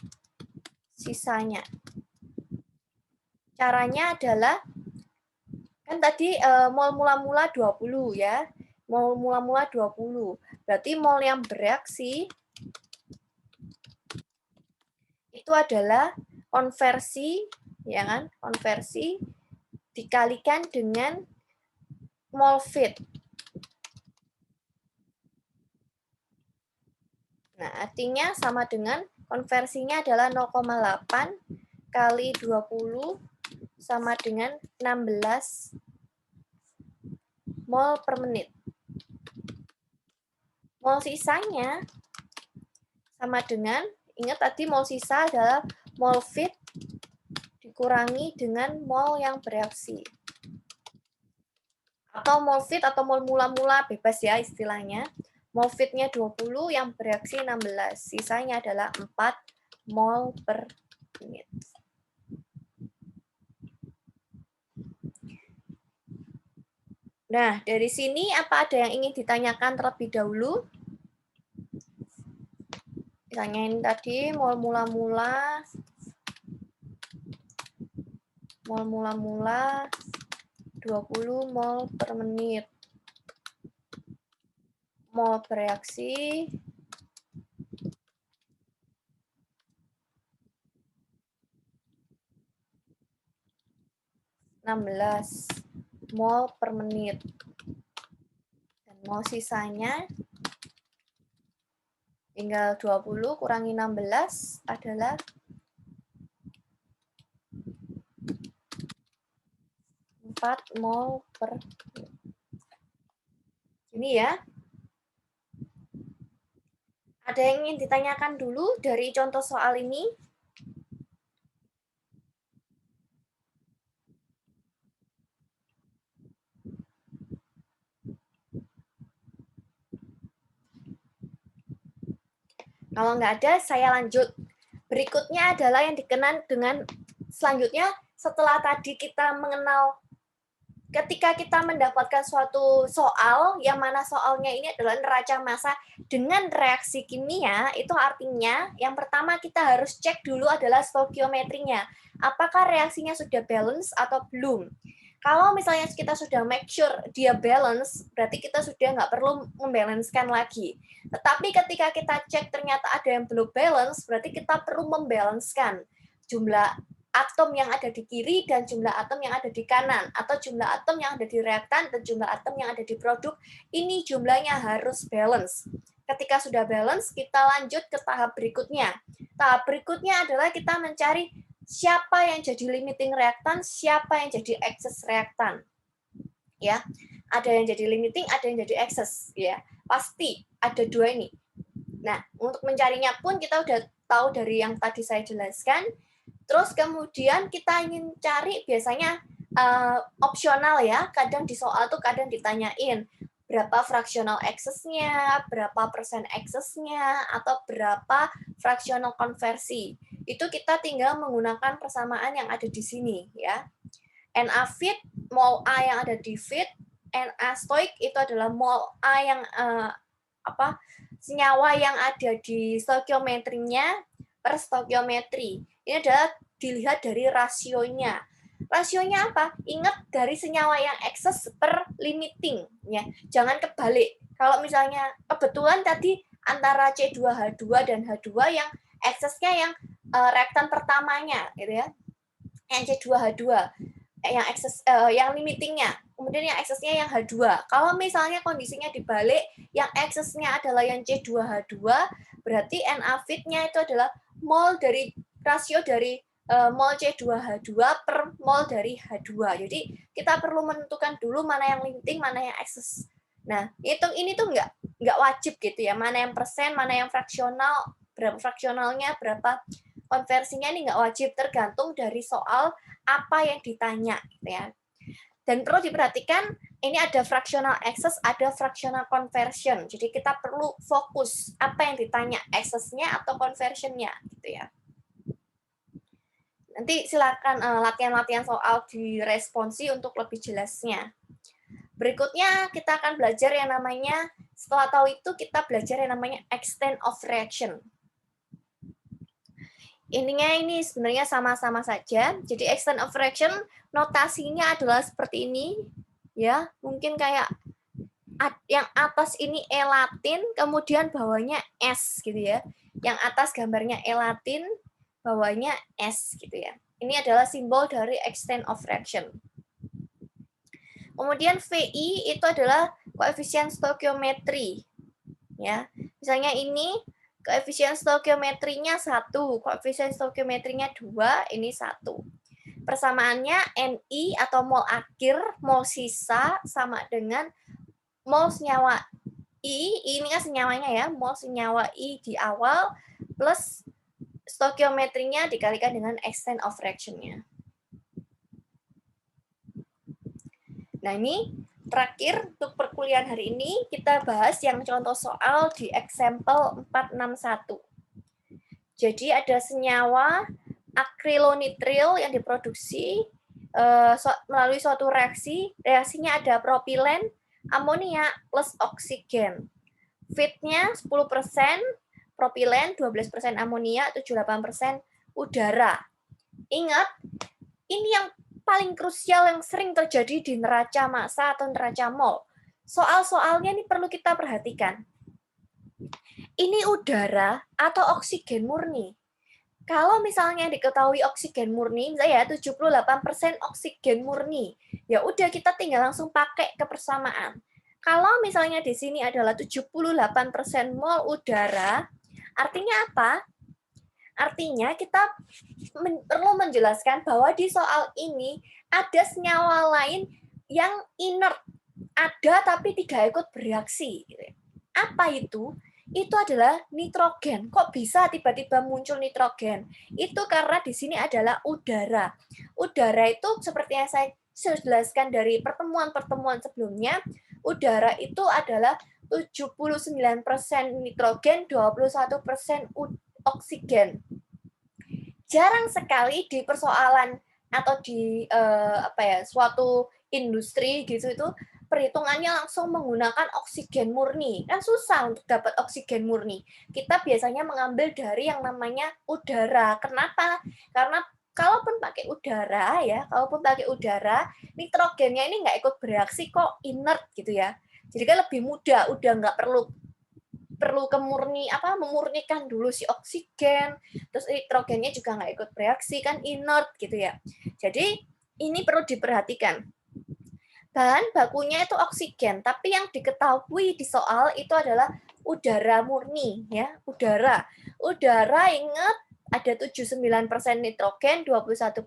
sisanya. Caranya adalah, kan tadi mol mula-mula 20 ya. Mol mula-mula 20. Berarti mol yang bereaksi itu adalah konversi, ya kan? Konversi dikalikan dengan mol feed. Nah, artinya sama dengan konversinya adalah 0,8 kali 20 sama dengan 16 mol per menit. Mol sisanya sama dengan, ingat tadi mol sisa adalah mol feed dikurangi dengan mol yang bereaksi. Atau mol feed atau mol mula-mula, bebas ya istilahnya. Mol feed-nya 20, yang bereaksi 16. Sisanya adalah 4 mol per menit. Nah, dari sini apa ada yang ingin ditanyakan terlebih dahulu? Ditanyain tadi mol mula-mula 20 mol per menit. Mol bereaksi 16 mol per menit. Dan mol sisanya tinggal 20 kurangi 16 adalah 4 mol per menit. Ini ya. Ada yang ingin ditanyakan dulu dari contoh soal ini? Kalau nggak ada, saya lanjut. Berikutnya adalah yang dikenal dengan selanjutnya setelah tadi kita mengenal ketika kita mendapatkan suatu soal, yang mana soalnya ini adalah neraca massa dengan reaksi kimia, itu artinya yang pertama kita harus cek dulu adalah stoikiometrinya. Apakah reaksinya sudah balance atau belum? Kalau misalnya kita sudah make sure dia balance, berarti kita sudah nggak perlu membalancekan lagi. Tetapi ketika kita cek ternyata ada yang belum balance, berarti kita perlu membalancekan jumlah atom yang ada di kiri dan jumlah atom yang ada di kanan, atau jumlah atom yang ada di reaktan dan jumlah atom yang ada di produk, ini jumlahnya harus balance. Ketika sudah balance, kita lanjut ke tahap berikutnya. Tahap berikutnya adalah kita mencari siapa yang jadi limiting reaktan, siapa yang jadi excess reaktan. Ya, ada yang jadi limiting, ada yang jadi excess. Ya, pasti ada dua ini. Nah, untuk mencarinya pun kita udah tahu dari yang tadi saya jelaskan. Terus kemudian kita ingin cari biasanya opsional ya, kadang di soal tuh kadang ditanyain berapa fraksional excess-nya, berapa persen excess-nya, atau berapa fraksional konversi. Itu kita tinggal menggunakan persamaan yang ada di sini ya. Na fit, mol A yang ada di fit, Na stoik itu adalah mol A yang senyawa yang ada di stoikiometrinya per stoikiometri. Ini adalah dilihat dari rasionya. Rasionya apa? Ingat dari senyawa yang excess per limiting. Ya. Jangan kebalik. Kalau misalnya kebetulan tadi antara C2H2 dan H2 yang excess-nya yang reaktan pertamanya, gitu ya. Yang C2H2, yang excess, yang limitingnya. Kemudian yang excess-nya yang H2. Kalau misalnya kondisinya dibalik, yang excess-nya adalah yang C2H2, berarti Na fit-nya itu adalah mol dari rasio dari mol C2H2 per mol dari H2. Jadi kita perlu menentukan dulu mana yang limiting, mana yang excess. Nah, ini tuh nggak wajib gitu ya. Mana yang persen, mana yang fraksional, berapa fraksionalnya, berapa konversinya, ini nggak wajib, tergantung dari soal apa yang ditanya gitu ya. Dan perlu diperhatikan, ini ada fractional excess, ada fractional conversion. Jadi kita perlu fokus apa yang ditanya, excess-nya atau conversion-nya gitu ya. Nanti silakan latihan-latihan soal di responsi untuk lebih jelasnya. Berikutnya kita akan belajar yang namanya, setelah tahu itu kita belajar yang namanya extent of reaction. Ininya ini sebenarnya sama-sama saja. Jadi extent of reaction notasinya adalah seperti ini, ya. Mungkin kayak yang atas ini E Latin, kemudian bawahnya S gitu ya. Yang atas gambarnya E Latin, bawahnya S gitu ya. Ini adalah simbol dari extent of reaction. Kemudian VI itu adalah koefisien stoikiometri. Ya. Misalnya ini koefisien stoikiometrinya 1, koefisien stoikiometrinya 2, ini 1. Persamaannya Ni atau mol akhir, mol sisa sama dengan mol senyawa I, ini kan senyawanya ya, mol senyawa I di awal plus stoikiometrinya dikalikan dengan extent of reaction-nya. Nah, ini terakhir untuk perkuliahan hari ini kita bahas yang contoh soal di example 461. Jadi ada senyawa akrilonitril yang diproduksi melalui suatu reaksi. Reaksinya ada propilen, amonia plus oksigen. Fit-nya 10%, propilen, 12% amonia, 78% udara. Ingat, ini yang paling krusial yang sering terjadi di neraca massa atau neraca mol. Soal-soalnya ini perlu kita perhatikan. Ini udara atau oksigen murni. Kalau misalnya diketahui oksigen murni, misalnya 78% oksigen murni, ya udah kita tinggal langsung pakai kebersamaan. Kalau misalnya di sini adalah 78% mol udara, artinya apa? Artinya kita perlu menjelaskan bahwa di soal ini ada senyawa lain yang inert, ada tapi tidak ikut bereaksi. Apa itu? Itu adalah nitrogen. Kok bisa tiba-tiba muncul nitrogen? Itu karena di sini adalah udara. Udara itu seperti yang saya jelaskan dari pertemuan-pertemuan sebelumnya, udara itu adalah 79% nitrogen, 21% oksigen. Jarang sekali di persoalan atau di suatu industri gitu, itu perhitungannya langsung menggunakan oksigen murni. Kan susah untuk dapat oksigen murni. Kita biasanya mengambil dari yang namanya udara. Kenapa? Karena kalaupun pakai udara nitrogennya ini nggak ikut bereaksi kok, inert gitu ya. Jadi kan lebih mudah, udah nggak perlu memurnikan dulu si oksigen, terus nitrogennya juga nggak ikut bereaksi, kan inert gitu ya. Jadi ini perlu diperhatikan. Bahan bakunya itu oksigen, tapi yang diketahui di soal itu adalah udara murni ya, udara. Udara ingat ada 79% nitrogen, 21%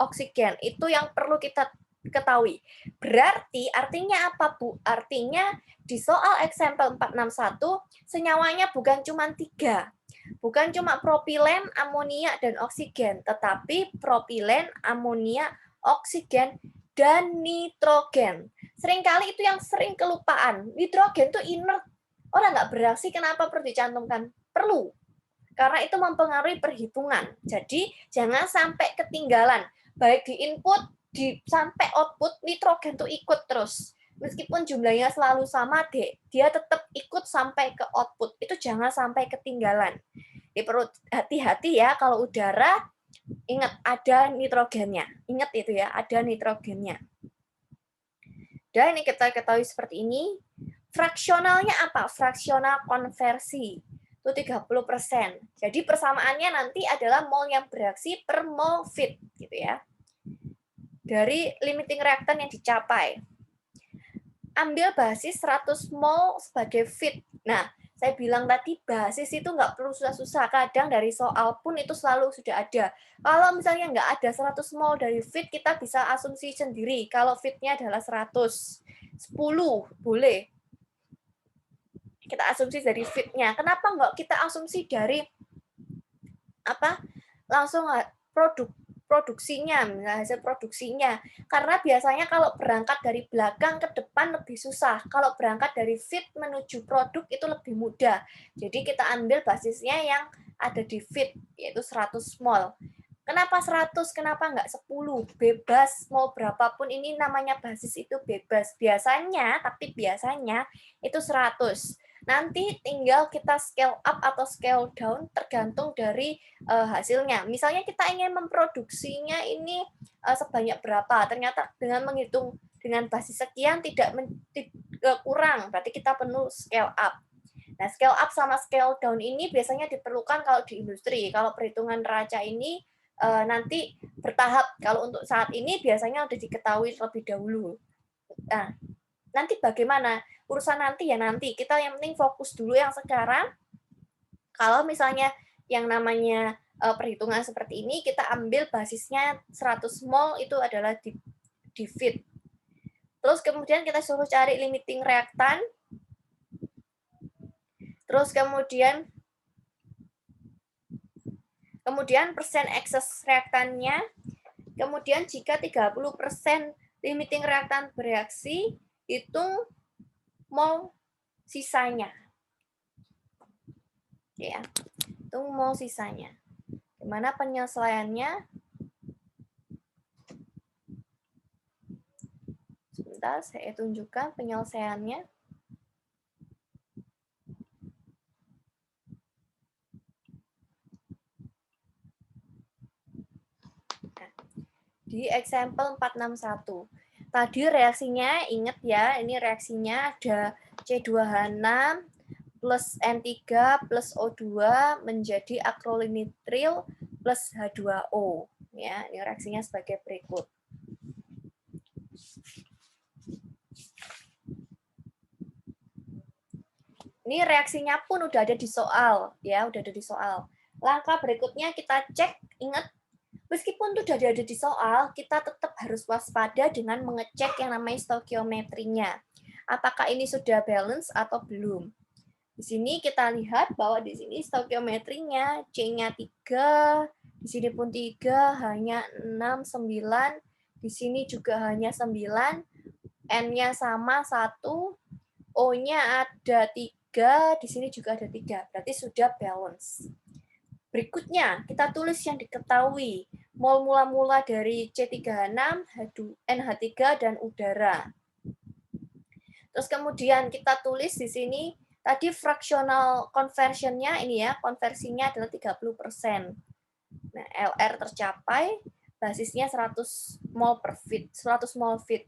oksigen. Itu yang perlu kita ketahui. Berarti artinya apa, Bu? Artinya di soal example 461 senyawanya bukan cuma 3. Bukan cuma propilen, amonia, dan oksigen, tetapi propilen, amonia, oksigen, dan nitrogen. Seringkali itu yang sering kelupaan. Nitrogen itu inert. Orang nggak bereaksi, kenapa perlu dicantumkan? Perlu. Karena itu mempengaruhi perhitungan. Jadi, jangan sampai ketinggalan. Baik di input, sampai output, nitrogen itu ikut terus. Meskipun jumlahnya selalu sama, dia tetap ikut sampai ke output. Itu jangan sampai ketinggalan. Jadi perlu hati-hati ya, kalau udara, ingat ada nitrogennya. Ingat itu ya, ada nitrogennya. Dan ini kita ketahui seperti ini. Fraksionalnya apa? Fraksional konversi. Itu 30%. Jadi persamaannya nanti adalah mol yang bereaksi per mol feed gitu ya. Dari limiting reactant yang dicapai. Ambil basis 100 mol sebagai feed. Nah, saya bilang tadi basis itu nggak perlu susah-susah. Kadang dari soal pun itu selalu sudah ada. Kalau misalnya nggak ada 100 mol dari feed, kita bisa asumsi sendiri. Kalau feednya adalah 100. 10 boleh. Kita asumsi dari feednya. Kenapa nggak kita asumsi dari langsung produksinya, misalnya hasil produksinya. Karena biasanya kalau berangkat dari belakang ke depan lebih susah. Kalau berangkat dari feed menuju produk itu lebih mudah. Jadi kita ambil basisnya yang ada di feed, yaitu 100 mol. Kenapa 100? Kenapa nggak 10? Bebas, mau berapapun ini namanya basis itu bebas. Biasanya itu 100. Nanti tinggal kita scale up atau scale down tergantung dari hasilnya. Misalnya kita ingin memproduksinya ini sebanyak berapa, ternyata dengan menghitung dengan basis sekian tidak kurang, berarti kita perlu scale up. Nah, scale up sama scale down ini biasanya diperlukan kalau di industri. Kalau perhitungan neraca ini nanti bertahap. Kalau untuk saat ini biasanya sudah diketahui terlebih dahulu. Nah, nanti bagaimana? Urusan nanti ya nanti. Kita yang penting fokus dulu yang sekarang. Kalau misalnya yang namanya perhitungan seperti ini, kita ambil basisnya 100 mol itu adalah di feed. Terus kemudian kita suruh cari limiting reactant. Terus kemudian persen excess reaktannya. Kemudian jika 30% limiting reactant bereaksi, hitung mol sisanya. Ya, hitung mol sisanya. Gimana penyelesaiannya? Sebentar, saya tunjukkan penyelesaiannya. Di example 461. Tadi reaksinya, ingat ya, ini reaksinya ada C2H6 plus N3 plus O2 menjadi akrolinitril plus H2O. Ya, ini reaksinya sebagai berikut. Ini reaksinya pun udah ada di soal, ya, udah ada di soal. Langkah berikutnya kita cek, ingat, meskipun itu sudah ada di soal, kita tetap harus waspada dengan mengecek yang namanya stoikiometrinya. Apakah ini sudah balance atau belum? Di sini kita lihat bahwa di sini stoikiometrinya C-nya 3, di sini pun 3, hanya 6, 9, di sini juga hanya 9, N-nya sama 1, O-nya ada 3, di sini juga ada 3, berarti sudah balance. Berikutnya, kita tulis yang diketahui. mol mula-mula dari C3H6, NH3, dan udara. Terus kemudian kita tulis di sini, tadi fractional conversion-nya ini ya, konversinya adalah 30%. Nah, LR tercapai, basisnya 100 mol per fit, 100 mol fit.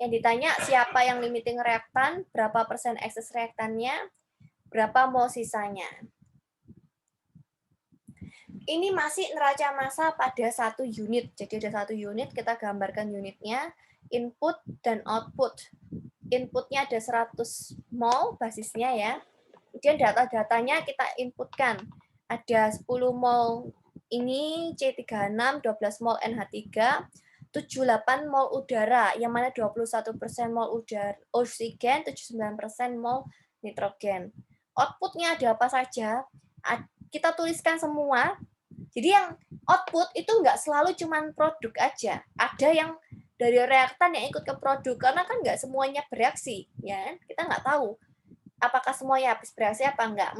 Yang ditanya siapa yang limiting reaktan, berapa persen ekses reaktannya, berapa mol sisanya. Ini masih neraca massa pada 1 unit. Jadi ada 1 unit, kita gambarkan unitnya, input dan output. Inputnya ada 100 mol basisnya ya. Kemudian data-datanya kita inputkan. Ada 10 mol ini C3H6, 12 mol NH3, 78 mol udara, yang mana 21% mol udara oksigen, 79% mol nitrogen. Outputnya ada apa saja? Kita tuliskan semua. Jadi yang output itu nggak selalu cuman produk aja. Ada yang dari reaktan yang ikut ke produk, karena kan nggak semuanya bereaksi, ya. Kita nggak tahu apakah semuanya habis bereaksi apa enggak.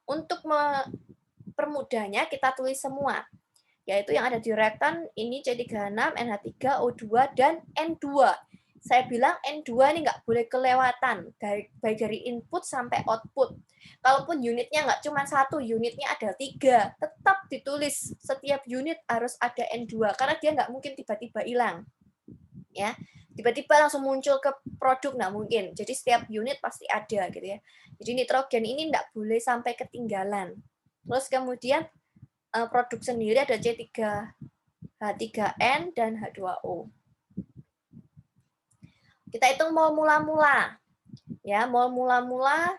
Untuk mempermudahnya kita tulis semua, yaitu yang ada di reaktan ini C3H6, NH3, O2, dan N2. Saya bilang N2 ini nggak boleh kelewatan, baik dari input sampai output. Kalaupun unitnya nggak cuma 1, unitnya ada 3, tetap ditulis setiap unit harus ada N2, karena dia nggak mungkin tiba-tiba hilang. Ya, tiba-tiba langsung muncul ke produk, nggak mungkin. Jadi setiap unit pasti ada gitu ya. Jadi nitrogen ini nggak boleh sampai ketinggalan. Terus kemudian produk sendiri ada C3H3N dan H2O. Kita hitung mol mula-mula. Ya, mol mula-mula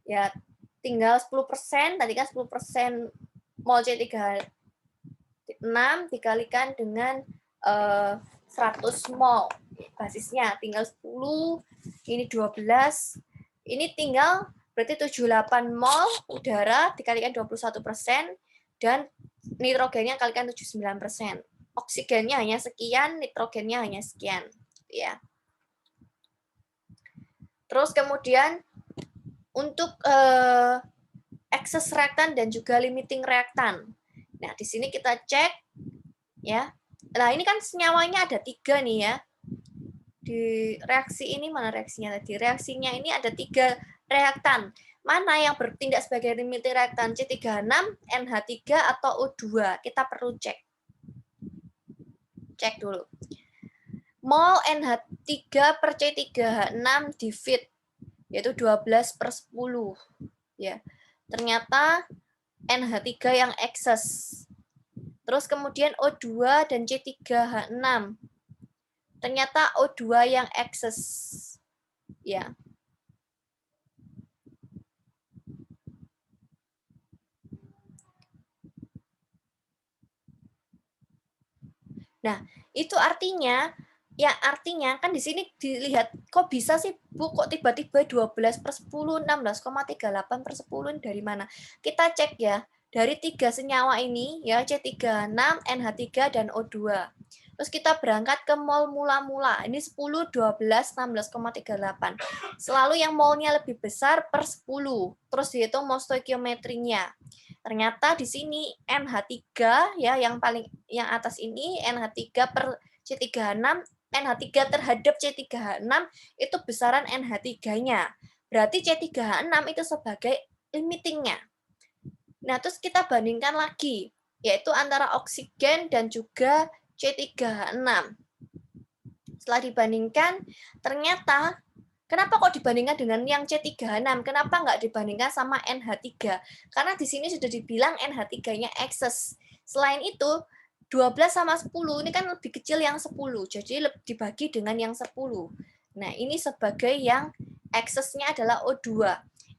ya tinggal 10%, tadi kan 10% mol C3H6 dikalikan dengan 100 mol. Basisnya tinggal 10, ini 12, ini tinggal berarti 78 mol udara dikalikan 21%, dan nitrogennya kalikan 79%. Oksigennya hanya sekian, nitrogennya hanya sekian. Ya. Terus kemudian untuk excess reaktan dan juga limiting reaktan. Nah, di sini kita cek ya. Nah, ini kan senyawanya ada 3 nih ya. Di reaksi ini mana reaksinya tadi? Reaksinya ini ada 3 reaktan. Mana yang bertindak sebagai limiting reaktan? C3H6, NH3, atau O2? Kita perlu cek. Cek dulu. Mol NH3 per C3H6 di fit, yaitu 12/10. Ya. Ternyata NH3 yang ekses. Terus kemudian O2 dan C3H6. Ternyata O2 yang ekses. Ya. Nah, itu artinya kan di sini dilihat kok bisa sih Bu, kok tiba-tiba 12/10, 16,38/10 dari mana? Kita cek ya, dari 3 senyawa ini ya, C3H6, NH3, dan O2. Terus kita berangkat ke mol mula-mula. Ini 10, 12, 16,38. Selalu yang molnya lebih besar per 10. Terus dihitung mol stoikiometrinya. Ternyata di sini NH3 ya, yang atas ini NH3 per C3H6, NH3 terhadap C3H6 itu besaran NH3-nya. Berarti C3H6 itu sebagai limitingnya. Nah, terus kita bandingkan lagi, yaitu antara oksigen dan juga C3H6. Setelah dibandingkan, ternyata kenapa kok dibandingkan dengan yang C3H6? Kenapa nggak dibandingkan sama NH3? Karena di sini sudah dibilang NH3-nya ekses. Selain itu, 12 sama 10 ini kan lebih kecil yang 10, jadi dibagi dengan yang 10. Nah, ini sebagai yang eksesnya adalah O2.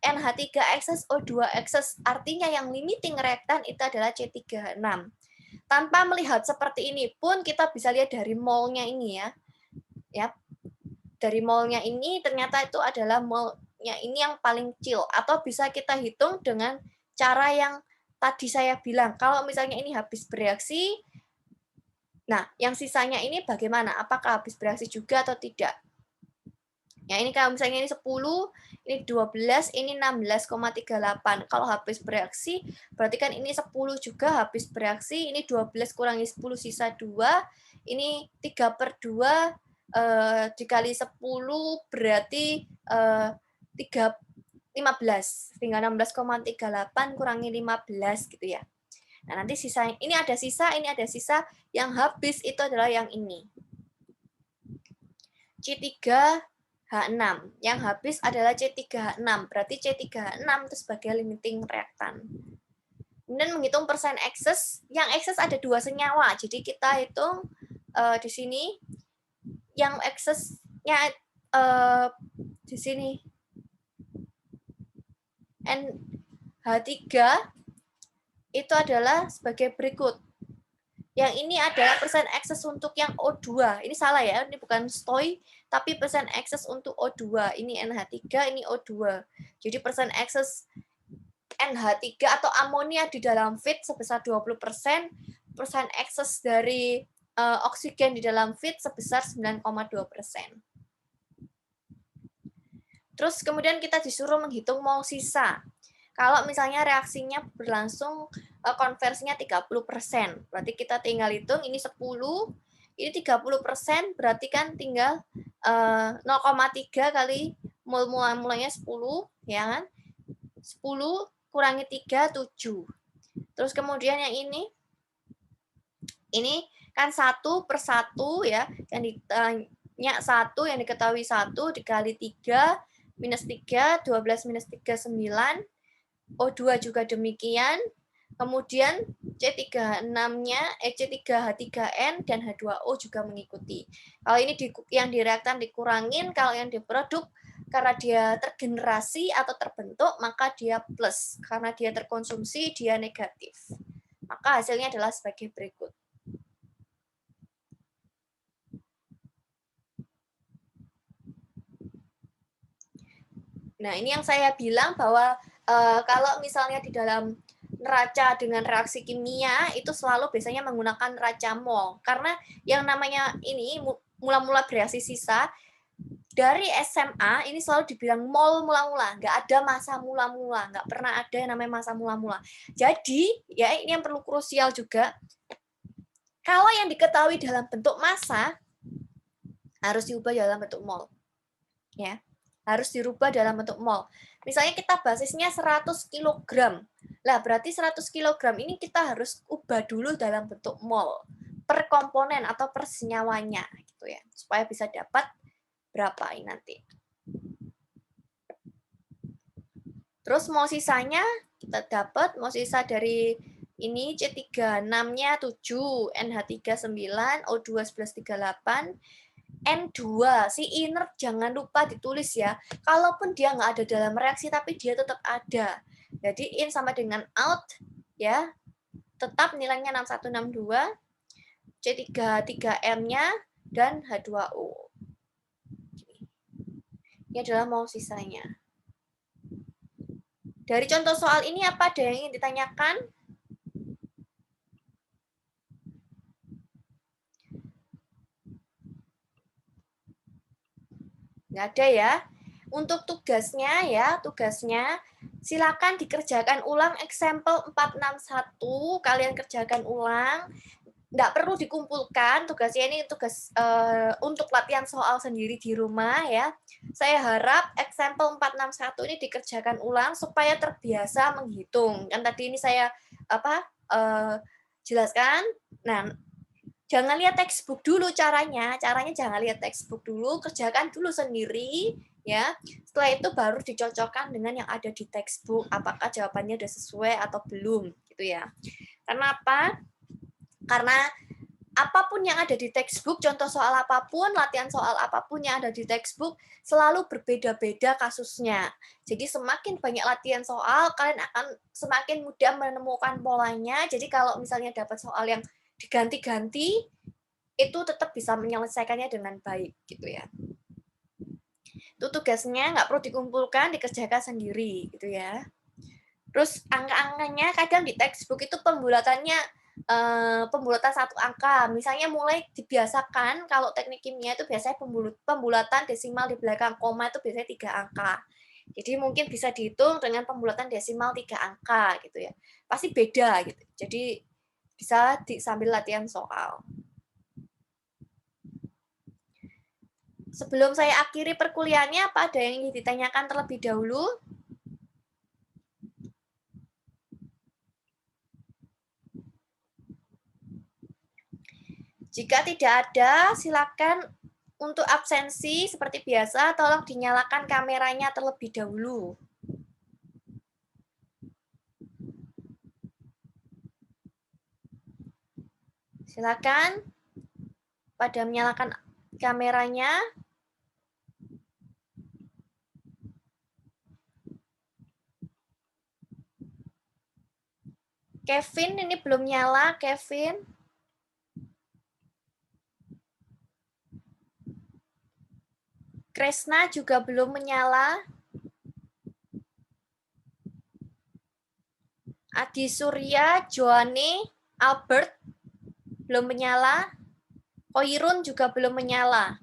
NH3 ekses, O2 ekses, artinya yang limiting reaktan itu adalah C3H6. Tanpa melihat seperti ini pun kita bisa lihat dari molnya ini ya. Ya. Dari molnya ini ternyata itu adalah molnya ini yang paling kecil, atau bisa kita hitung dengan cara yang tadi saya bilang. Kalau misalnya ini habis bereaksi, nah yang sisanya ini bagaimana? Apakah habis bereaksi juga atau tidak? Ya, ini kalau misalnya ini 10, ini 12, ini 16,38. Kalau habis bereaksi, berarti kan ini 10 juga habis bereaksi, ini 12 kurangi 10 sisa 2, ini 3/2 dikali 10 berarti 15. Tinggal 16,38 kurangi 15 gitu ya. Nah, nanti sisa ini ada sisa, yang habis itu adalah yang ini. C3H6. Yang habis adalah C3H6. Berarti C3H6 itu sebagai limiting reaktan. Kemudian menghitung persen excess. Yang excess ada 2 senyawa. Jadi kita hitung di sini yang excess-nya di sini NH3 itu adalah sebagai berikut. Yang ini adalah persen excess untuk yang O2. Ini salah ya, ini bukan stoi, tapi persen excess untuk O2. Ini NH3, ini O2. Jadi persen excess NH3 atau amonia di dalam feed sebesar 20%, persen excess dari oksigen di dalam feed sebesar 9,2%. Terus kemudian kita disuruh menghitung mol sisa. Kalau misalnya reaksinya berlangsung konversinya 30%, berarti kita tinggal hitung ini 10, ini 30%, berarti kan tinggal 0,3 kali mulanya 10, ya kan? 10 kurangi 3, 7. Terus kemudian yang ini kan 1/1 ya, yang ditanya 1, yang diketahui 1 dikali 3, minus 3, 12 minus 3, 9, O2 juga demikian, kemudian C3H6-nya, C3H3N dan H2O juga mengikuti. Kalau ini yang di reaktan dikurangin, kalau yang diproduk karena dia tergenerasi atau terbentuk, maka dia plus. Karena dia terkonsumsi, dia negatif. Maka hasilnya adalah sebagai berikut. Nah, ini yang saya bilang bahwa kalau misalnya di dalam neraca dengan reaksi kimia itu selalu biasanya menggunakan neraca mol. Karena yang namanya ini mula-mula bereaksi sisa, dari SMA ini selalu dibilang mol mula-mula, nggak ada masa mula-mula, nggak pernah ada yang namanya masa mula-mula. Jadi, ya ini yang perlu krusial juga, kalau yang diketahui dalam bentuk massa, harus diubah dalam bentuk mol. Ya, harus dirubah dalam bentuk mol. Misalnya kita basisnya 100 kg. Lah, berarti 100 kg ini kita harus ubah dulu dalam bentuk mol per komponen atau per senyawanya gitu ya, supaya bisa dapat berapa ini nanti. Terus mol sisanya kita dapat mol sisa dari ini C3H6-nya 7, NH3 9, O2 1138, N2, si inert jangan lupa ditulis ya. Kalaupun dia nggak ada dalam reaksi, tapi dia tetap ada. Jadi in sama dengan out, ya, tetap nilainya 6162, C3H3N-nya, dan H2O. Ini adalah mol sisanya. Dari contoh soal ini apa ada yang ingin ditanyakan? Nggak ada ya. Untuk tugasnya silakan dikerjakan ulang example 461, kalian kerjakan ulang. Nggak perlu dikumpulkan, tugasnya ini tugas untuk latihan soal sendiri di rumah ya. Saya harap example 461 ini dikerjakan ulang supaya terbiasa menghitung. Kan tadi ini saya jelaskan. Nah, jangan lihat textbook dulu caranya jangan lihat textbook dulu, kerjakan dulu sendiri ya. Setelah itu baru dicocokkan dengan yang ada di textbook, apakah jawabannya sudah sesuai atau belum gitu ya. Karena apa? Karena apapun yang ada di textbook, contoh soal apapun, latihan soal apapun yang ada di textbook selalu berbeda-beda kasusnya. Jadi semakin banyak latihan soal, kalian akan semakin mudah menemukan polanya. Jadi kalau misalnya dapat soal yang diganti-ganti, itu tetap bisa menyelesaikannya dengan baik gitu ya. Itu tugasnya nggak perlu dikumpulkan, dikerjakan sendiri gitu ya. Terus angka-angkanya kadang di textbook itu pembulatannya pembulatan satu angka. Misalnya mulai dibiasakan kalau teknik kimia itu biasanya pembulatan desimal di belakang koma itu biasanya 3 angka. Jadi mungkin bisa dihitung dengan pembulatan desimal 3 angka gitu ya. Pasti beda gitu. Jadi bisa sambil latihan soal. Sebelum saya akhiri perkuliahannya, apa ada yang ingin ditanyakan terlebih dahulu? Jika tidak ada, silakan untuk absensi seperti biasa, tolong dinyalakan kameranya terlebih dahulu. Silakan pada menyalakan kameranya. Kevin ini belum nyala, Kevin. Kresna juga belum menyala. Adi Surya, Joani, Albert belum menyala. Koirun juga belum menyala.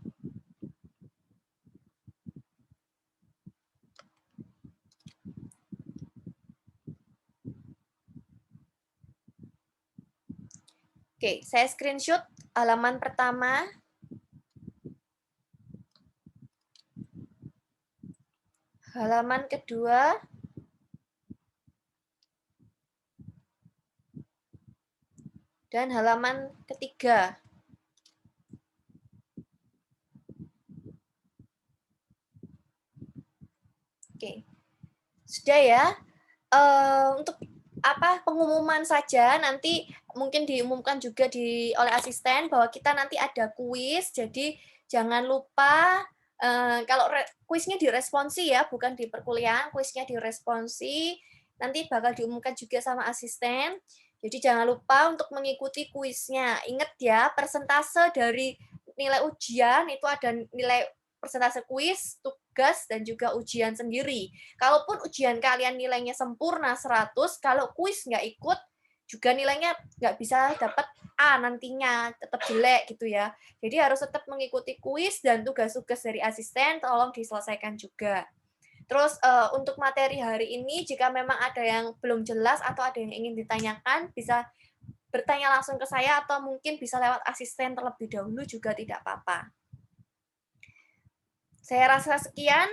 Oke, saya screenshot halaman pertama. Halaman kedua. Dan halaman ketiga. Oke. Sudah ya. Untuk pengumuman saja, nanti mungkin diumumkan juga oleh asisten bahwa kita nanti ada kuis, jadi jangan lupa kalau kuisnya diresponsi ya, bukan di perkuliahan, kuisnya diresponsi, nanti bakal diumumkan juga sama asisten, jadi jangan lupa untuk mengikuti kuisnya. Ingat ya, persentase dari nilai ujian itu ada nilai persentase kuis, tugas, dan juga ujian sendiri. Kalaupun ujian kalian nilainya sempurna 100, kalau kuis nggak ikut, juga nilainya nggak bisa dapat A nantinya, tetap jelek gitu ya. Jadi harus tetap mengikuti kuis dan tugas-tugas dari asisten, tolong diselesaikan juga. Terus untuk materi hari ini, jika memang ada yang belum jelas atau ada yang ingin ditanyakan, bisa bertanya langsung ke saya atau mungkin bisa lewat asisten terlebih dahulu juga tidak apa-apa. Saya rasa sekian.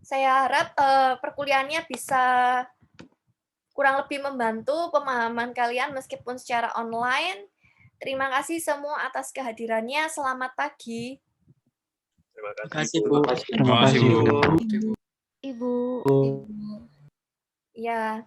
Saya harap perkuliahannya bisa kurang lebih membantu pemahaman kalian meskipun secara online. Terima kasih semua atas kehadirannya. Selamat pagi. Terima Terima kasih, Bu. Terima kasih, Bu. Ibu. Ya.